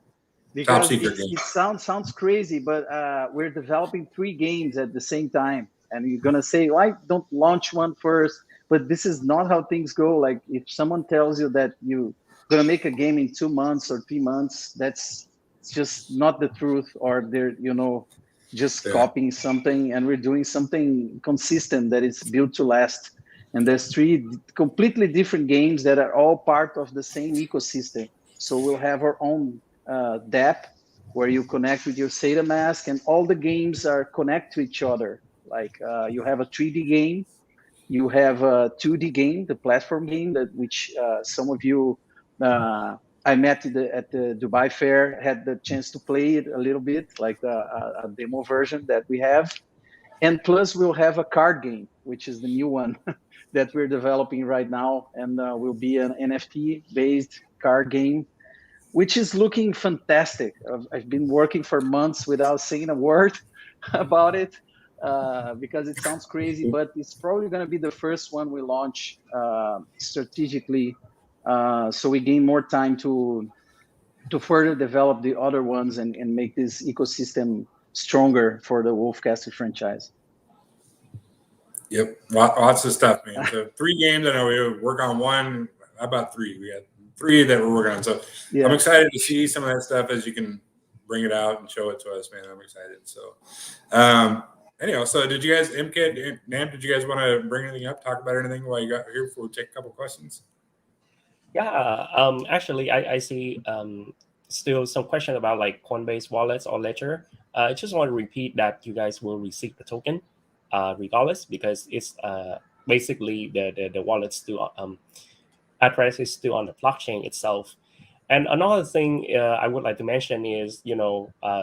because top secret it sounds crazy, but we're developing 3 games at the same time, and you're gonna say, why don't launch one first? But this is not how things go. If someone tells you that you're gonna make a game in 2 months or 3 months, that's just not the truth, or they're just copying something, and we're doing something consistent that is built to last. And there's 3 completely different games that are all part of the same ecosystem. So we'll have our own dApp where you connect with your SATA mask, and all the games are connect to each other. You have a 3D game, you have a 2D game, the platform game which some of you I met at the Dubai Fair, had the chance to play it a little bit, a demo version that we have. And plus we'll have a card game, which is the new one that we're developing right now, and will be an NFT-based card game, which is looking fantastic. I've been working for months without saying a word, about it because it sounds crazy, but it's probably going to be the first one we launch strategically, so we gain more time to further develop the other ones and make this ecosystem stronger for the Wolfcastle franchise. Yep, lots of stuff, man. So 3 games. I know we work on one. How about 3? We got 3 that we're working on. So yeah. I'm excited to see some of that stuff as you can bring it out and show it to us, man. I'm excited. So anyhow, so did you guys, MK, Nam, did you guys want to bring anything up, talk about anything while you got here before we take a couple questions? Yeah, actually, I see still some question about like Coinbase wallets or Ledger. I just want to repeat that you guys will receive the token regardless, because it's basically the wallet still address is still on the blockchain itself. And another thing I would like to mention is,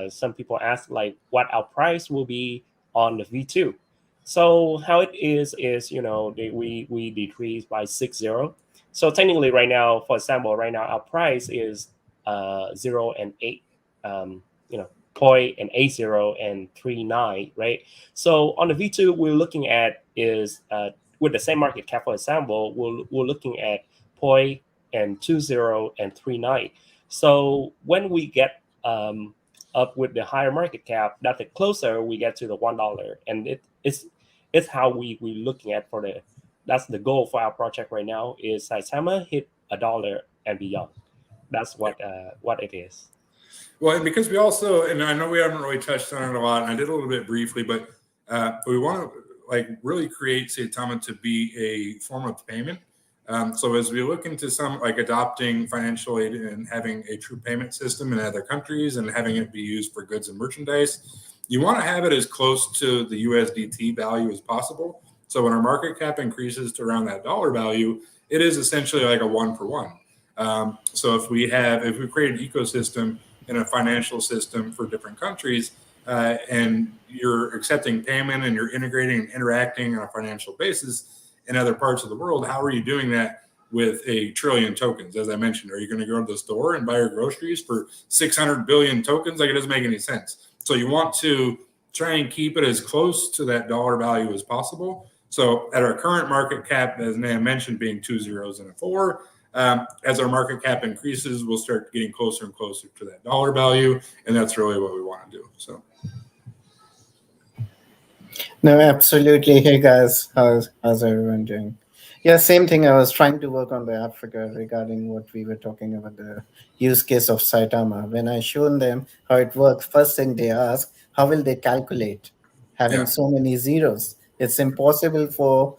some people ask like what our price will be on the V2. So how it is we decrease by 6.0. So technically right now, for example, right now our price is 0 and 8, 0.80 and 3.9, right? So on the V2, we're looking at is with the same market cap, for example, we're looking at 0.20 and 3.9. So when we get up with the higher market cap, that the closer we get to the $1, and it's how we looking at for the, that's the goal for our project right now is Saitama hit $1 and beyond. That's what it is. Well, and because we also, and I know we haven't really touched on it a lot, and I did a little bit briefly, but we want to like really create Saitama to be a form of payment. So as we look into some like adopting financial aid and having a true payment system in other countries and having it be used for goods and merchandise, you want to have it as close to the USDT value as possible. So when our market cap increases to around that dollar value, it is essentially like a 1-for-1. So if we create an ecosystem in a financial system for different countries, and you're accepting payment and you're integrating and interacting on a financial basis in other parts of the world, how are you doing that with 1 trillion tokens? As I mentioned, are you going to go to the store and buy your groceries for 600 billion tokens? Like, it doesn't make any sense. So you want to try and keep it as close to that dollar value as possible. So at our current market cap, as Nam mentioned, being 2 zeros and a 4, as our market cap increases, we'll start getting closer and closer to that dollar value, and that's really what we want to do. So, no, absolutely. Hey guys, how's everyone doing? Yeah, same thing. I was trying to work on the Africa regarding what we were talking about, the use case of Saitama. When I shown them how it works, first thing they ask, how will they calculate having so many zeros? It's impossible for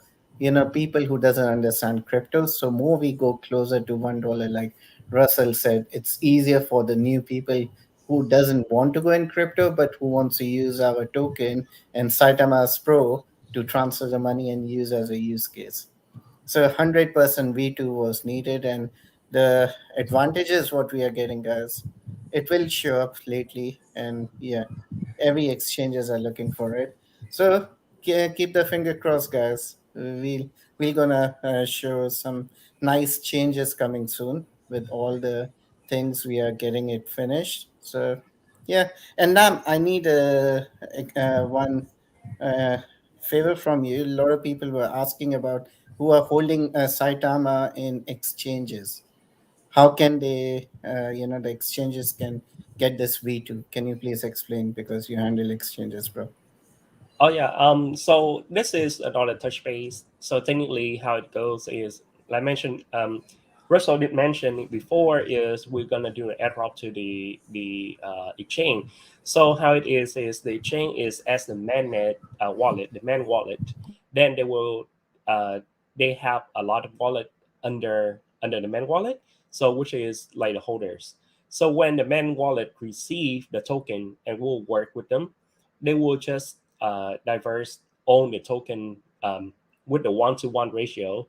people who doesn't understand crypto. So more we go closer to $1, like Russell said, it's easier for the new people who doesn't want to go in crypto but who wants to use our token and Saitama's Pro to transfer the money and use as a use case. So 100% V2 was needed, and the advantages what we are getting, guys, it will show up lately, and yeah, every exchanges are looking for it. So keep the finger crossed, guys. We're gonna show some nice changes coming soon with all the things we are getting it finished. So yeah, and now I need one uh, favor from you. A lot of people were asking about who are holding Saitama in exchanges. How can they, the exchanges can get this V2? Can you please explain, because you handle exchanges, bro? Oh yeah. So this is another touch base. So technically, how it goes is, like I mentioned, Russell did mention it before, is we're gonna do an airdrop to the exchange. So how it is the exchange is as the mainnet wallet, the main wallet. Then they have a lot of wallet under the main wallet. So which is like the holders. So when the main wallet receive the token and will work with them, they will just diverse own the token with the 1-to-1 ratio,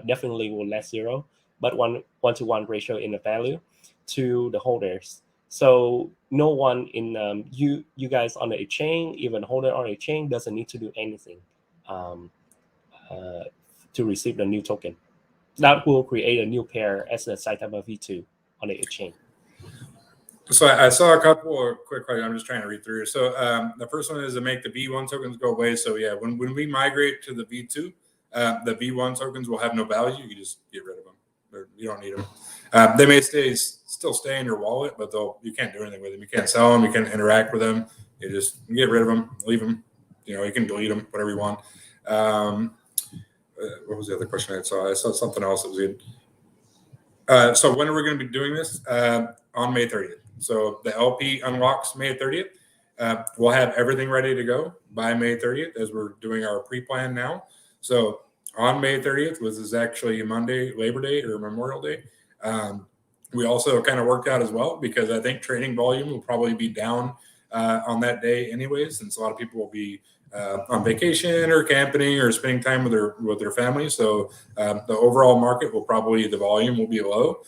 definitely will less 0, but 1-to-1 ratio in the value to the holders. So no one in you guys on the exchange, even holder on the exchange, doesn't need to do anything um, uh, to receive the new token. That will create a new pair as a Saitama V2 on the exchange. So I saw a couple of quick questions. I'm just trying to read through here. So the first one is to make the V1 tokens go away. So yeah, when we migrate to the V2, the V1 tokens will have no value. You just get rid of them. You don't need them. They may still stay in your wallet, but you can't do anything with them. You can't sell them. You can't interact with them. You just get rid of them, leave them. You can delete them, whatever you want. What was the other question I saw? I saw something else that was good. So when are we going to be doing this? On May 30th. So the LP unlocks May 30th. We'll have everything ready to go by May 30th as we're doing our pre-plan now. So on May 30th, which is actually Monday, Labor Day or Memorial Day, we also kind of worked out as well because I think trading volume will probably be down on that day anyways, since a lot of people will be on vacation or camping or spending time with their families. So the overall market the volume will be low.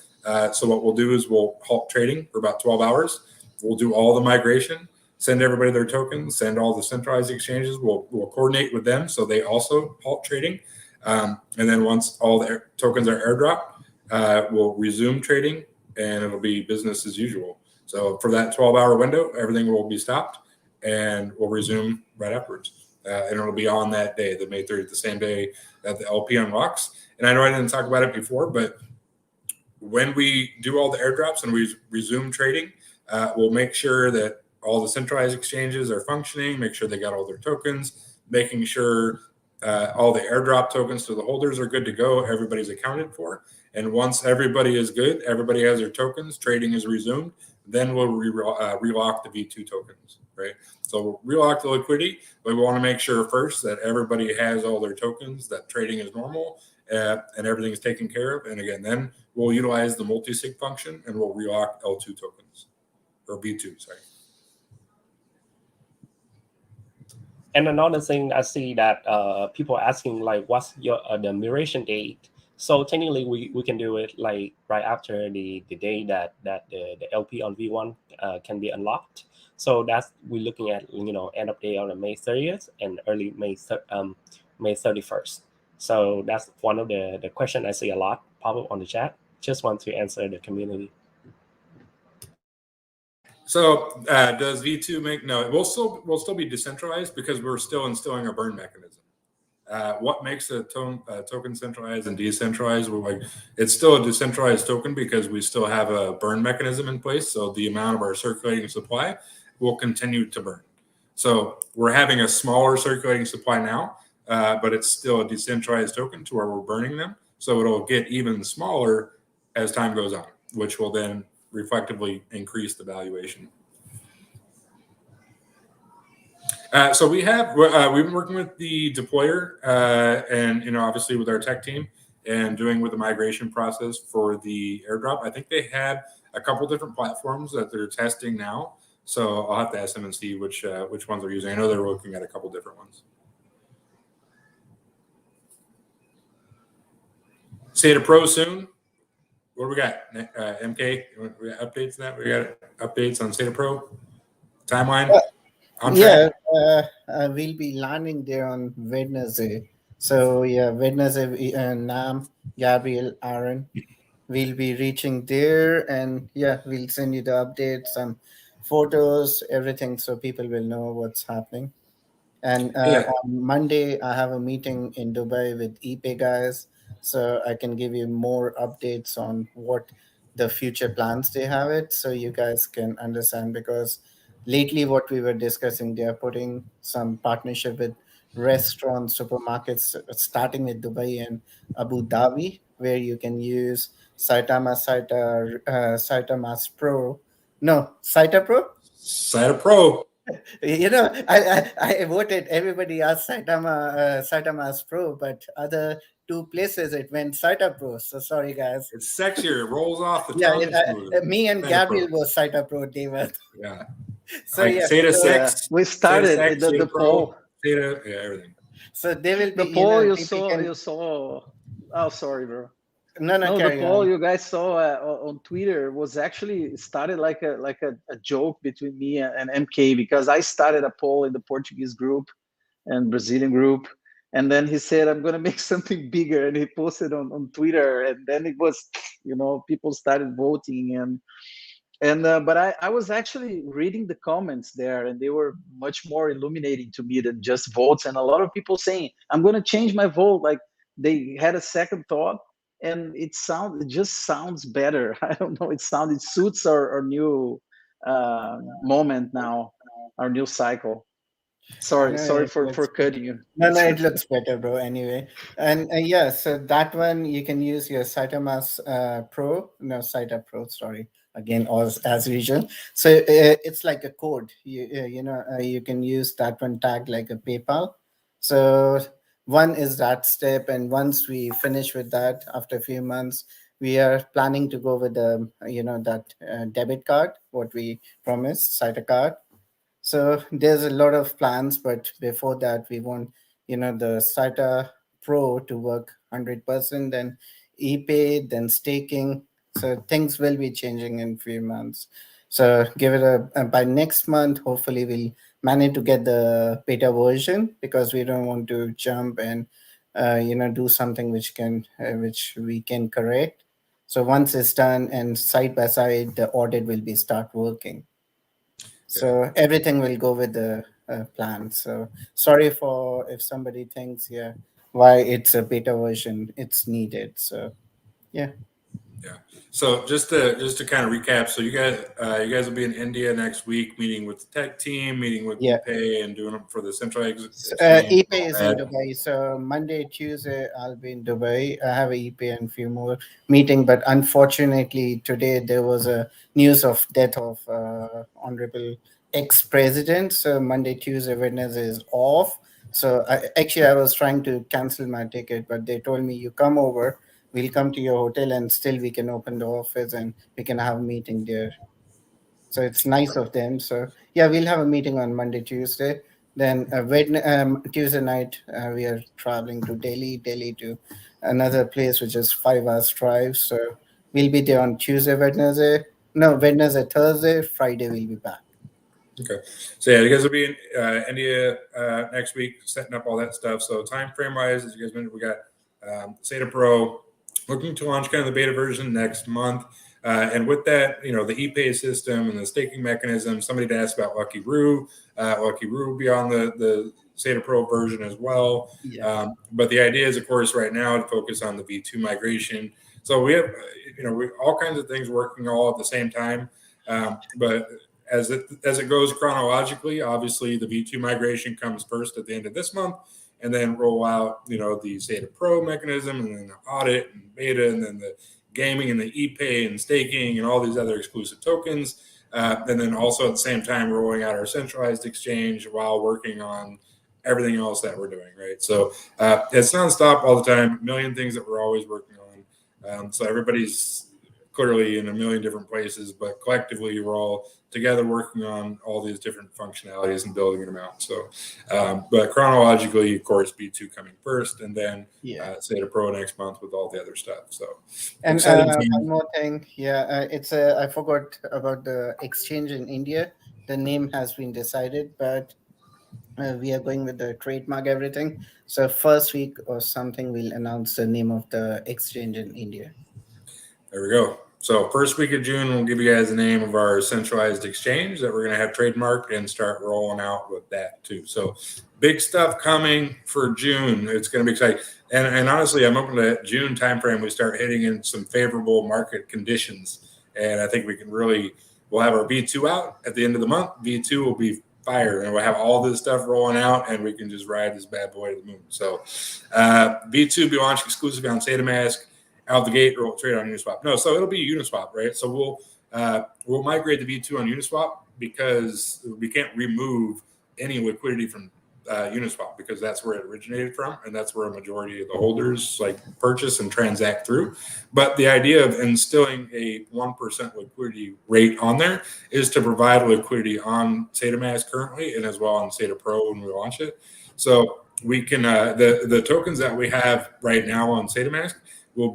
So what we'll do is we'll halt trading for about 12 hours. We'll do all the migration, send everybody their tokens, send all the centralized exchanges. We'll coordinate with them so they also halt trading. And then once all the tokens are airdropped, we'll resume trading and it'll be business as usual. So for that 12-hour window, everything will be stopped and we'll resume right afterwards. And it'll be on that day, the May 30th, the same day that the LP unlocks. And I know I didn't talk about it before, but when we do all the airdrops and we resume trading, we'll make sure that all the centralized exchanges are functioning, make sure they got all their tokens, making sure all the airdrop tokens to the holders are good to go, everybody's accounted for. And once everybody is good, everybody has their tokens, trading is resumed, then we'll relock the V2 tokens, right? So we'll relock the liquidity, but we want to make sure first that everybody has all their tokens, that trading is normal, and everything is taken care of. And again, then we'll utilize the multi-sig function and we'll relock L2 tokens, or V2, sorry. And another thing I see that people are asking, like, what's your the migration date? So technically, we can do it like right after the day that the LP on V1 can be unlocked. So that's we're looking at end of day on the May 30th and early May 31st. So that's one of the question I see a lot pop up on the chat. Just want to answer the community. So does V2 make no? We'll still be decentralized because we're still instilling a burn mechanism. What makes a token centralized and decentralized? It's still a decentralized token because we still have a burn mechanism in place. So the amount of our circulating supply will continue to burn. So we're having a smaller circulating supply now, but it's still a decentralized token to where we're burning them. So it'll get even smaller as time goes on, which will then reflectively increase the valuation. So we've been working with the deployer and obviously with our tech team and doing with the migration process for the airdrop. I think they had a couple different platforms that they're testing now. So I'll have to ask them and see which ones they're using. I know they're looking at a couple different ones. Sata Pro soon. What do we got? MK, we got updates on that? We got updates on Sata Pro timeline? Yeah, we'll be landing there on Wednesday. So yeah, Wednesday, Nam, Gabriel, Aaron, we'll be reaching there, and yeah, we'll send you the updates, some photos, everything, so people will know what's happening. And on Monday, I have a meeting in Dubai with ePay guys, so I can give you more updates on what the future plans they have it, so you guys can understand. Because lately, what we were discussing, they are putting some partnership with restaurants, supermarkets, starting with Dubai and Abu Dhabi, where you can use Saitama's Pro. No, Saita Pro? Sata Pro. I voted. Everybody asked Saitama's Pro, but other two places it went Saita Pro. So sorry, guys. It's sexier. It rolls off the tongue. Me and Saita Gabriel Pro. was Saita Pro, David. Yeah. So like yeah, Sata so, 6. We started Sata 6, the Sata Pro, poll. Sata, yeah, everything. So they will be The poll you people saw. Oh, sorry, bro. No, No, the carry poll on. you guys saw on Twitter was actually started like a joke between me and MK, because I started a poll in the Portuguese group and Brazilian group, and then he said, I'm gonna make something bigger, and he posted on Twitter, and then it was, people started voting, And but I was actually reading the comments there, and they were much more illuminating to me than just votes. And a lot of people saying, "I'm going to change my vote." Like they had a second thought, and it just sounds better. I don't know. It suits our new moment now, our new cycle. Sorry, No, sorry it for looks cutting you. no, it looks better, bro. Anyway, and yeah, so that one you can use your Saitama Pro, no Saita Pro, sorry, again as usual. So it's like a code. You can use that one tag like a PayPal. So one is that step, and once we finish with that, after a few months, we are planning to go with the that debit card, what we promised, Saita card. So there's a lot of plans, but before that, we want the SATA Pro to work 100%, then ePay, then staking. So things will be changing in few months. So give it by next month. Hopefully, we'll manage to get the beta version because we don't want to jump and do something which we can correct. So once it's done and side by side, the audit will be start working. So everything will go with the plan. So sorry for if somebody thinks, yeah, why it's a beta version, it's needed. So yeah. Yeah. So just to kind of recap, so you guys will be in India next week, meeting with the tech team, meeting with Yeah. ePay, and doing it for the centralized So, exchange. ePay is in Dubai. So Monday, Tuesday, I'll be in Dubai. I have a ePay and few more meeting, but unfortunately today there was a news of death of honorable ex-president. So Monday, Tuesday, Wednesday is off. So I was trying to cancel my ticket, but they told me you come over, we'll come to your hotel, and still we can open the office and we can have a meeting there. So it's nice of them. So yeah, we'll have a meeting on Monday, Tuesday. Then Tuesday night, we are traveling to Delhi to another place which is 5 hours drive. So we'll be there on Tuesday, Wednesday. No, Wednesday, Thursday, Friday we'll be back. Okay. So yeah, you guys will be in India next week, setting up all that stuff. So time frame wise, as you guys mentioned, we got SATA Pro looking to launch kind of the beta version next month. And with that, the ePay system and the staking mechanism, somebody to ask about Lucky Roo. Lucky Roo will be on the SATA Pro version as well. Yeah. But the idea is, of course, right now to focus on the V2 migration. So we have, all kinds of things working all at the same time. But as it goes chronologically, obviously the V2 migration comes first at the end of this month, and then roll out, the SATA Pro mechanism, and then the audit and beta, and then the gaming and the ePay and staking and all these other exclusive tokens. And then also at the same time rolling out our centralized exchange while working on everything else that we're doing, right? So it's nonstop all the time, a million things that we're always working on. So everybody's clearly in a million different places, but collectively we're all together working on all these different functionalities and building them out. So, but chronologically, of course, B2 coming first, and then SATA Pro next month with all the other stuff. So, and one more thing, it's I forgot about the exchange in India. The name has been decided, but we are going with the trademark everything. So first week or something, we'll announce the name of the exchange in India. There we go. So first week of June, we'll give you guys the name of our centralized exchange that we're going to have trademarked and start rolling out with that too. So big stuff coming for June. It's going to be exciting. And honestly, I'm hoping that June timeframe we start hitting in some favorable market conditions. And I think we'll have our V2 out at the end of the month. V2 will be fire, and we'll have all this stuff rolling out, and we can just ride this bad boy to the moon. So V2 will be launched exclusively on SataMask. Out the gate, or we'll trade on Uniswap. No, so it'll be Uniswap, right? So we'll migrate the V2 on Uniswap because we can't remove any liquidity from Uniswap because that's where it originated from, and that's where a majority of the holders purchase and transact through. But the idea of instilling a 1% liquidity rate on there is to provide liquidity on SataMask currently, and as well on SATA Pro when we launch it. So we can the tokens that we have right now on SataMask will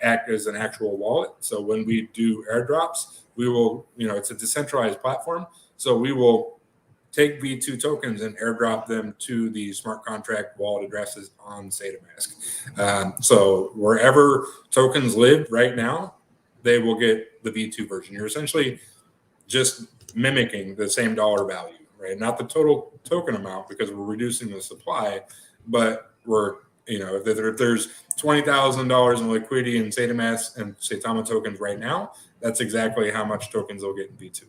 act as an actual wallet. So when we do airdrops, we will, it's a decentralized platform. So we will take V2 tokens and airdrop them to the smart contract wallet addresses on SataMask. So wherever tokens live right now, they will get the V2 version. You're essentially just mimicking the same dollar value, right? Not the total token amount because we're reducing the supply, but we're, if there's $20,000 in liquidity in Saitama tokens right now, that's exactly how much tokens they'll get in V2.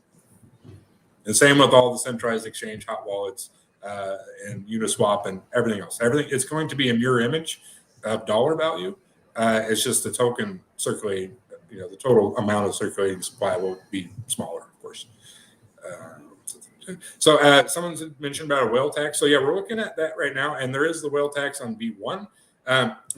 And same with all the centralized exchange, hot wallets, and Uniswap and everything else. It's going to be a mirror image of dollar value. It's just the token circulating, the total amount of circulating supply will be smaller, of course. So someone's mentioned about a whale tax. So yeah, we're looking at that right now, and there is the whale tax on V1,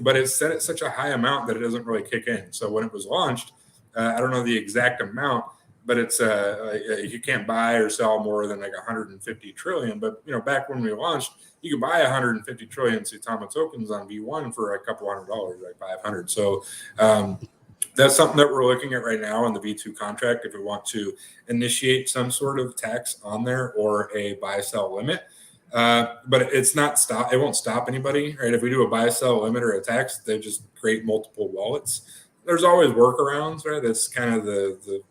but it's set at such a high amount that it doesn't really kick in. So when it was launched, I don't know the exact amount, but it's you can't buy or sell more than like 150 trillion. But back when we launched, you could buy 150 trillion Saitama tokens on V1 for a couple $100, like 500. So that's something that we're looking at right now in the V2 contract. If we want to initiate some sort of tax on there or a buy-sell limit, but it's not stop. It won't stop anybody, right? If we do a buy-sell limit or a tax, they just create multiple wallets. There's always workarounds, right? That's kind of the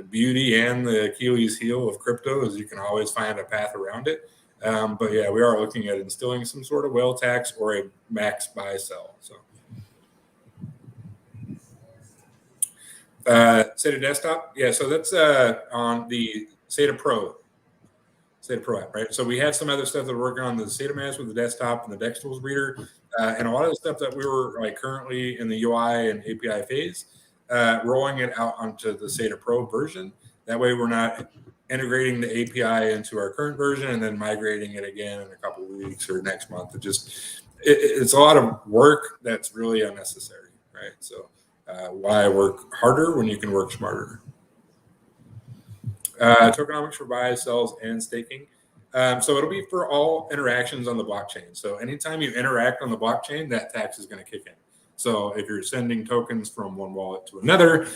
beauty and the Achilles heel of crypto is you can always find a path around it. But yeah, we are looking at instilling some sort of whale tax or a max buy-sell. So. SATA desktop, yeah. So that's on the SATA Pro app, right? So we have some other stuff that we're working on the SATA Mask with the desktop and the Dex Tools reader, and a lot of the stuff that we were like currently in the UI and API phase, rolling it out onto the SATA Pro version. That way, we're not integrating the API into our current version and then migrating it again in a couple of weeks or next month. It's a lot of work that's really unnecessary, right? So. Why work harder when you can work smarter? Tokenomics for buys, sells, and staking. So it'll be for all interactions on the blockchain. So anytime you interact on the blockchain, that tax is going to kick in. So if you're sending tokens from one wallet to another,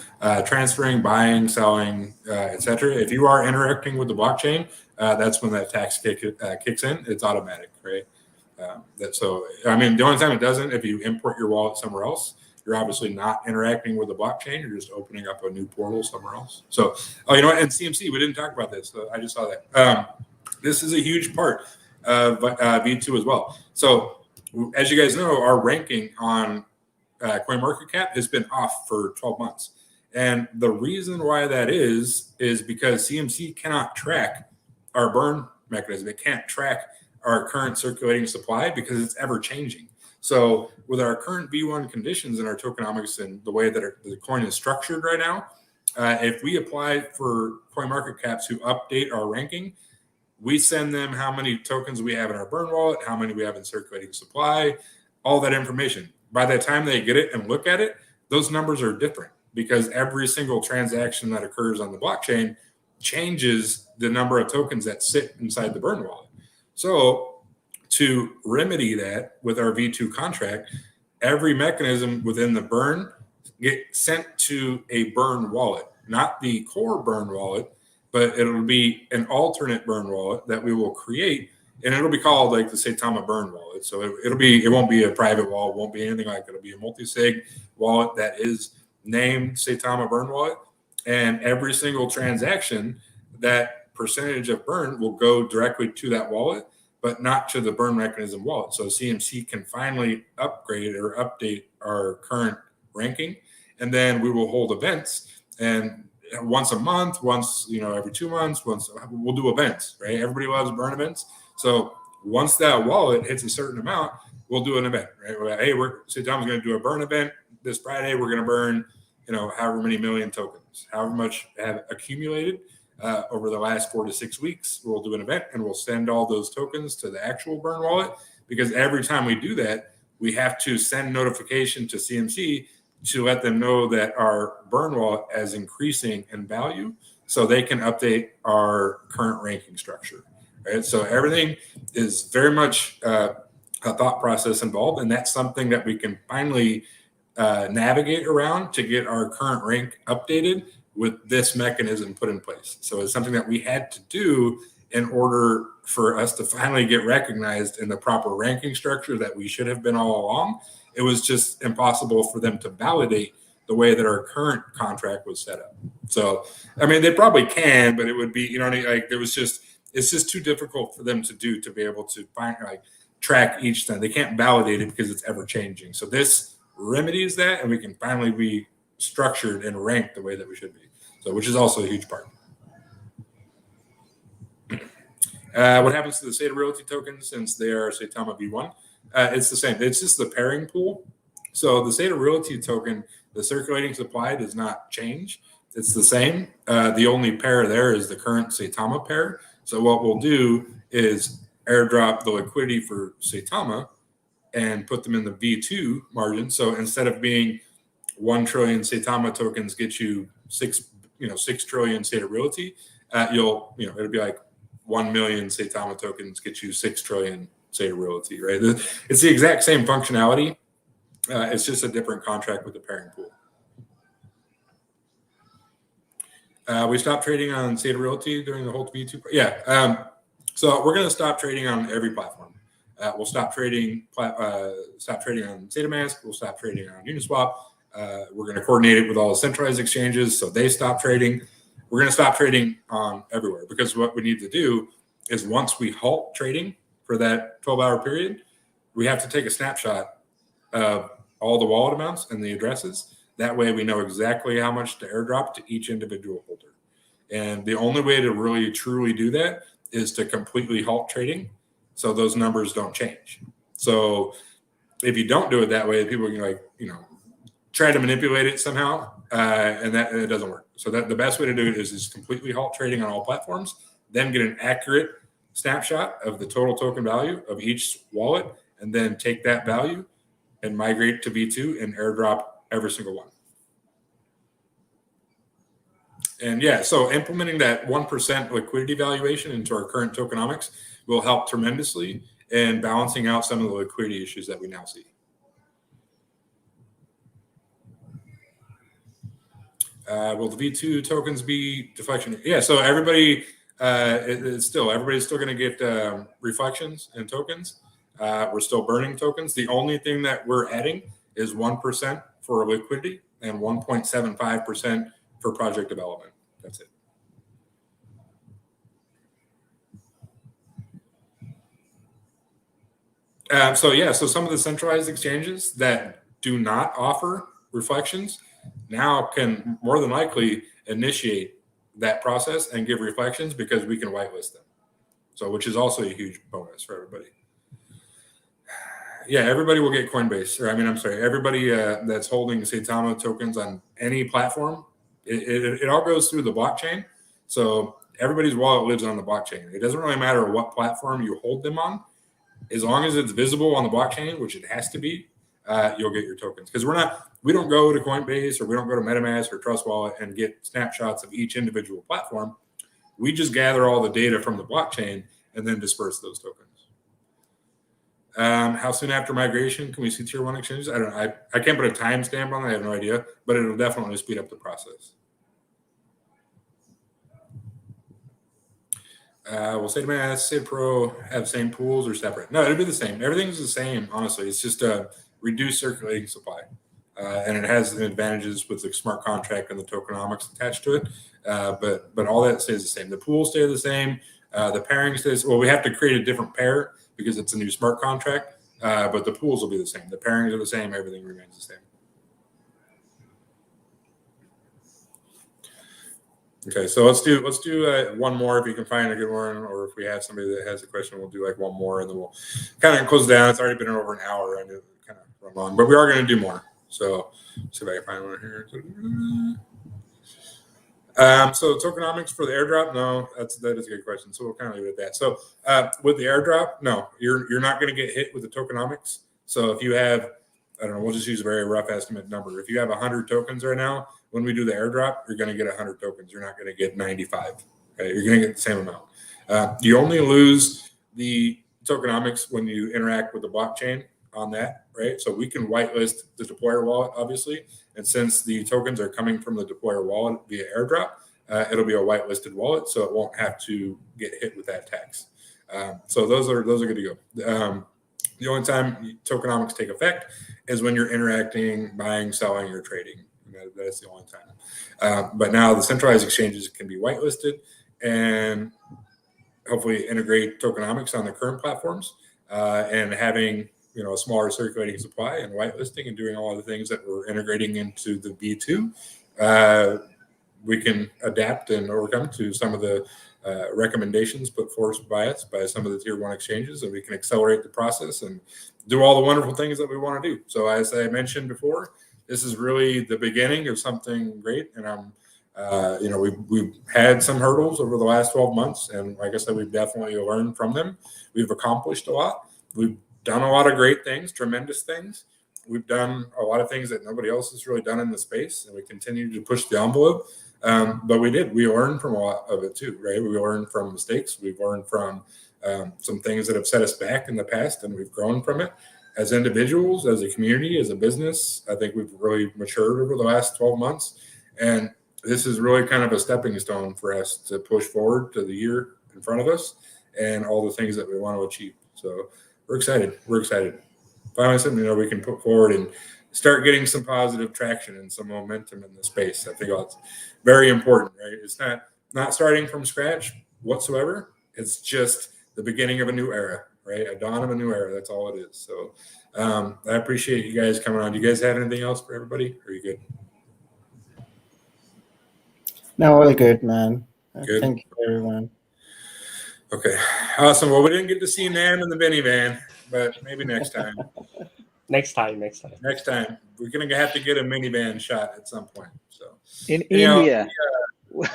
transferring, buying, selling, etc., if you are interacting with the blockchain, that's when that tax kicks in. It's automatic, right? The only time it doesn't, if you import your wallet somewhere else, you're obviously not interacting with the blockchain. You're just opening up a new portal somewhere else. So, and CMC, we didn't talk about this. So I just saw that. This is a huge part of V2 as well. So as you guys know, our ranking on CoinMarketCap has been off for 12 months. And the reason why that is because CMC cannot track our burn mechanism. It can't track our current circulating supply because it's ever changing. So with our current V1 conditions in our tokenomics and the way that the coin is structured right now, if we apply for CoinMarketCap to update our ranking, we send them how many tokens we have in our burn wallet, how many we have in circulating supply, all that information. By the time they get it and look at it, those numbers are different because every single transaction that occurs on the blockchain changes the number of tokens that sit inside the burn wallet. So to remedy that with our V2 contract, every mechanism within the burn get sent to a burn wallet, not the core burn wallet, but it'll be an alternate burn wallet that we will create, and it'll be called like the Saitama burn wallet. So it won't be a private wallet, won't be anything like that. It'll be a multi-sig wallet that is named Saitama burn wallet, and every single transaction, that percentage of burn will go directly to that wallet, but not to the burn mechanism wallet. So CMC can finally upgrade or update our current ranking, and then we will hold events. And once a month, once every 2 months, we'll do events, right? Everybody loves burn events. So once that wallet hits a certain amount, we'll do an event, right? Hey, Saitama's going to do a burn event this Friday. We're going to burn, however many million tokens, however much have accumulated. Over the last 4 to 6 weeks, we'll do an event and we'll send all those tokens to the actual burn wallet, because every time we do that, we have to send notification to CMC to let them know that our burn wallet is increasing in value so they can update our current ranking structure. Right? So everything is very much a thought process involved, and that's something that we can finally navigate around to get our current rank updated with this mechanism put in place. So it's something that we had to do in order for us to finally get recognized in the proper ranking structure that we should have been all along. It was just impossible for them to validate the way that our current contract was set up. So, I mean, they probably can, but it would be, you know, like it's just too difficult for them to do, to be able to find, like, track each thing. They can't validate it because it's ever changing. So this remedies that, and we can finally be structured and ranked the way that we should be. So, which is also a huge part. What happens to the Sata Realty tokens since they are Saitama V1? It's the same. It's just the pairing pool. So the Sata Realty token, the circulating supply does not change. It's the same. The only pair there is the current Saitama pair. So what we'll do is airdrop the liquidity for Saitama and put them in the V2 margin. So instead of being 1 trillion Saitama tokens get you 6 trillion Sata Realty, it'll be like 1 million Saitama tokens get you 6 trillion Sata Realty, right? It's the exact same functionality. It's just a different contract with the pairing pool. We stopped trading on Sata Realty during the whole V2. Yeah. So we're going to stop trading on every platform. We'll stop trading on SataMask. We'll stop trading on Uniswap. We're going to coordinate it with all the centralized exchanges so they stop trading. We're going to stop trading on everywhere, because what we need to do is, once we halt trading for that 12-hour period, we have to take a snapshot of all the wallet amounts and the addresses. That way we know exactly how much to airdrop to each individual holder. And the only way to really truly do that is to completely halt trading so those numbers don't change. So if you don't do it that way, people can try to manipulate it somehow, and that it doesn't work. So that the best way to do it is completely halt trading on all platforms, then get an accurate snapshot of the total token value of each wallet, and then take that value and migrate to V2 and airdrop every single one. And yeah, so implementing that 1% liquidity valuation into our current tokenomics will help tremendously in balancing out some of the liquidity issues that we now see. Will the V2 tokens be deflection? Yeah, so everybody, everybody's still going to get reflections and tokens. We're still burning tokens. The only thing that we're adding is 1% for liquidity and 1.75% for project development. That's it. So some of the centralized exchanges that do not offer reflections now can more than likely initiate that process and give reflections, because we can whitelist them. So, which is also a huge bonus for everybody. Yeah, everybody will get Coinbase, everybody that's holding Saitama tokens on any platform, it all goes through the blockchain. So everybody's wallet lives on the blockchain. It doesn't really matter what platform you hold them on. As long as it's visible on the blockchain, which it has to be, you'll get your tokens. Because we don't go to Coinbase, or we don't go to MetaMask or Trust Wallet and get snapshots of each individual platform. We just gather all the data from the blockchain and then disperse those tokens. How soon after migration can we see tier 1 exchanges? I don't know. I can't put a timestamp on it. I have no idea, but it'll definitely speed up the process. Will SataMask, Sata Pro have the same pools or separate? No, it'll be the same. Everything's the same, honestly. It's just a reduced circulating supply. And it has advantages with the smart contract and the tokenomics attached to it. But all that stays the same. The pools stay the same. The pairing stays. Well, we have to create a different pair because it's a new smart contract. But the pools will be the same. The pairings are the same. Everything remains the same. Okay, so let's do one more if you can find a good one, or if we have somebody that has a question, we'll do like one more, and then we'll kind of close down. It's already been over an hour. I know it kind of run long, but we are going to do more. So see if I can find one here. So tokenomics for the airdrop? No, that is a good question. So we'll kind of leave it at that. So with the airdrop, no, you're not going to get hit with the tokenomics. So if you have, I don't know, we'll just use a very rough estimate number. If you have 100 tokens right now, when we do the airdrop, you're going to get 100 tokens. You're not going to get 95. Okay? You're going to get the same amount. You only lose the tokenomics when you interact with the blockchain on that, right? So we can whitelist the deployer wallet, obviously. And since the tokens are coming from the deployer wallet via airdrop, it'll be a whitelisted wallet, so it won't have to get hit with that tax. So those are good to go. The only time tokenomics take effect is when you're interacting, buying, selling, or trading. And That's the only time. But now the centralized exchanges can be whitelisted and hopefully integrate tokenomics on the current platforms, and having a smaller circulating supply and whitelisting and doing all the things that we're integrating into the V2. We can adapt and overcome to some of the recommendations put forth by us by some of the tier 1 exchanges, and we can accelerate the process and do all the wonderful things that we want to do. So as I mentioned before, this is really the beginning of something great, and we've had some hurdles over the last 12 months, and like I said, we've definitely learned from them. We've accomplished a lot. We've done a lot of great things, tremendous things. We've done a lot of things that nobody else has really done in the space, and we continue to push the envelope. But we learned from a lot of it too, right? We learned from mistakes. We've learned from some things that have set us back in the past, and we've grown from it as individuals, as a community, as a business. I think we've really matured over the last 12 months, and this is really kind of a stepping stone for us to push forward to the year in front of us and all the things that we want to achieve. So we're excited. Finally, something we can put forward and start getting some positive traction and some momentum in the space. I think that's very important, right? It's not starting from scratch whatsoever. It's just the beginning of a new era, right? A dawn of a new era. That's all it is. So I appreciate you guys coming on. Do you guys have anything else for everybody? Or are you good? No, all good, man. Good. Thank you, everyone. Okay, awesome. Well, we didn't get to see Nam in the minivan, but maybe next time. Next time. We're going to have to get a minivan shot at some point. So in India. We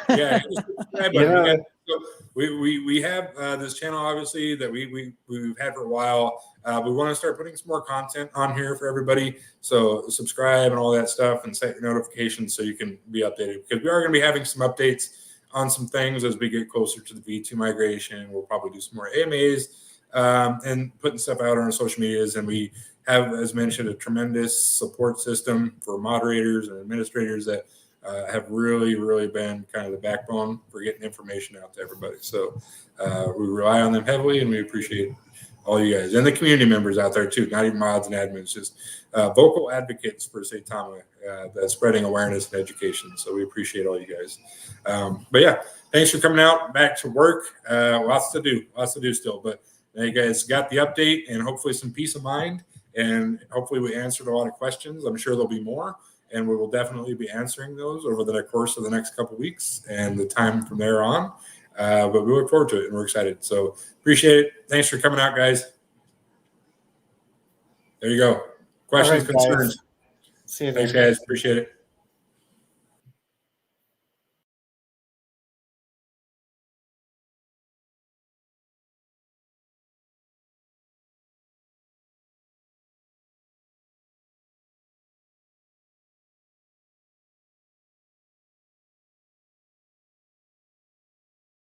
have this channel, obviously, that we've had for a while. We want to start putting some more content on here for everybody. So subscribe and all that stuff, and set your notifications so you can be updated, because we are going to be having some updates on some things as we get closer to the V2 migration. We'll probably do some more AMAs and putting stuff out on our social medias. And we have, as mentioned, a tremendous support system for moderators and administrators that have really, really been kind of the backbone for getting information out to everybody. So we rely on them heavily, and we appreciate all you guys and the community members out there too, not even mods and admins, just vocal advocates for Saitama, that's spreading awareness and education. So we appreciate all you guys. But yeah, thanks for coming out, back to work. Lots to do still, but you guys got the update and hopefully some peace of mind, and hopefully we answered a lot of questions. I'm sure there'll be more, and we will definitely be answering those over the course of the next couple of weeks and the time from there on. But we look forward to it, and we're excited. So appreciate it. Thanks for coming out, guys. There you go. Questions, concerns. See you Thanks, then. guys. Appreciate it.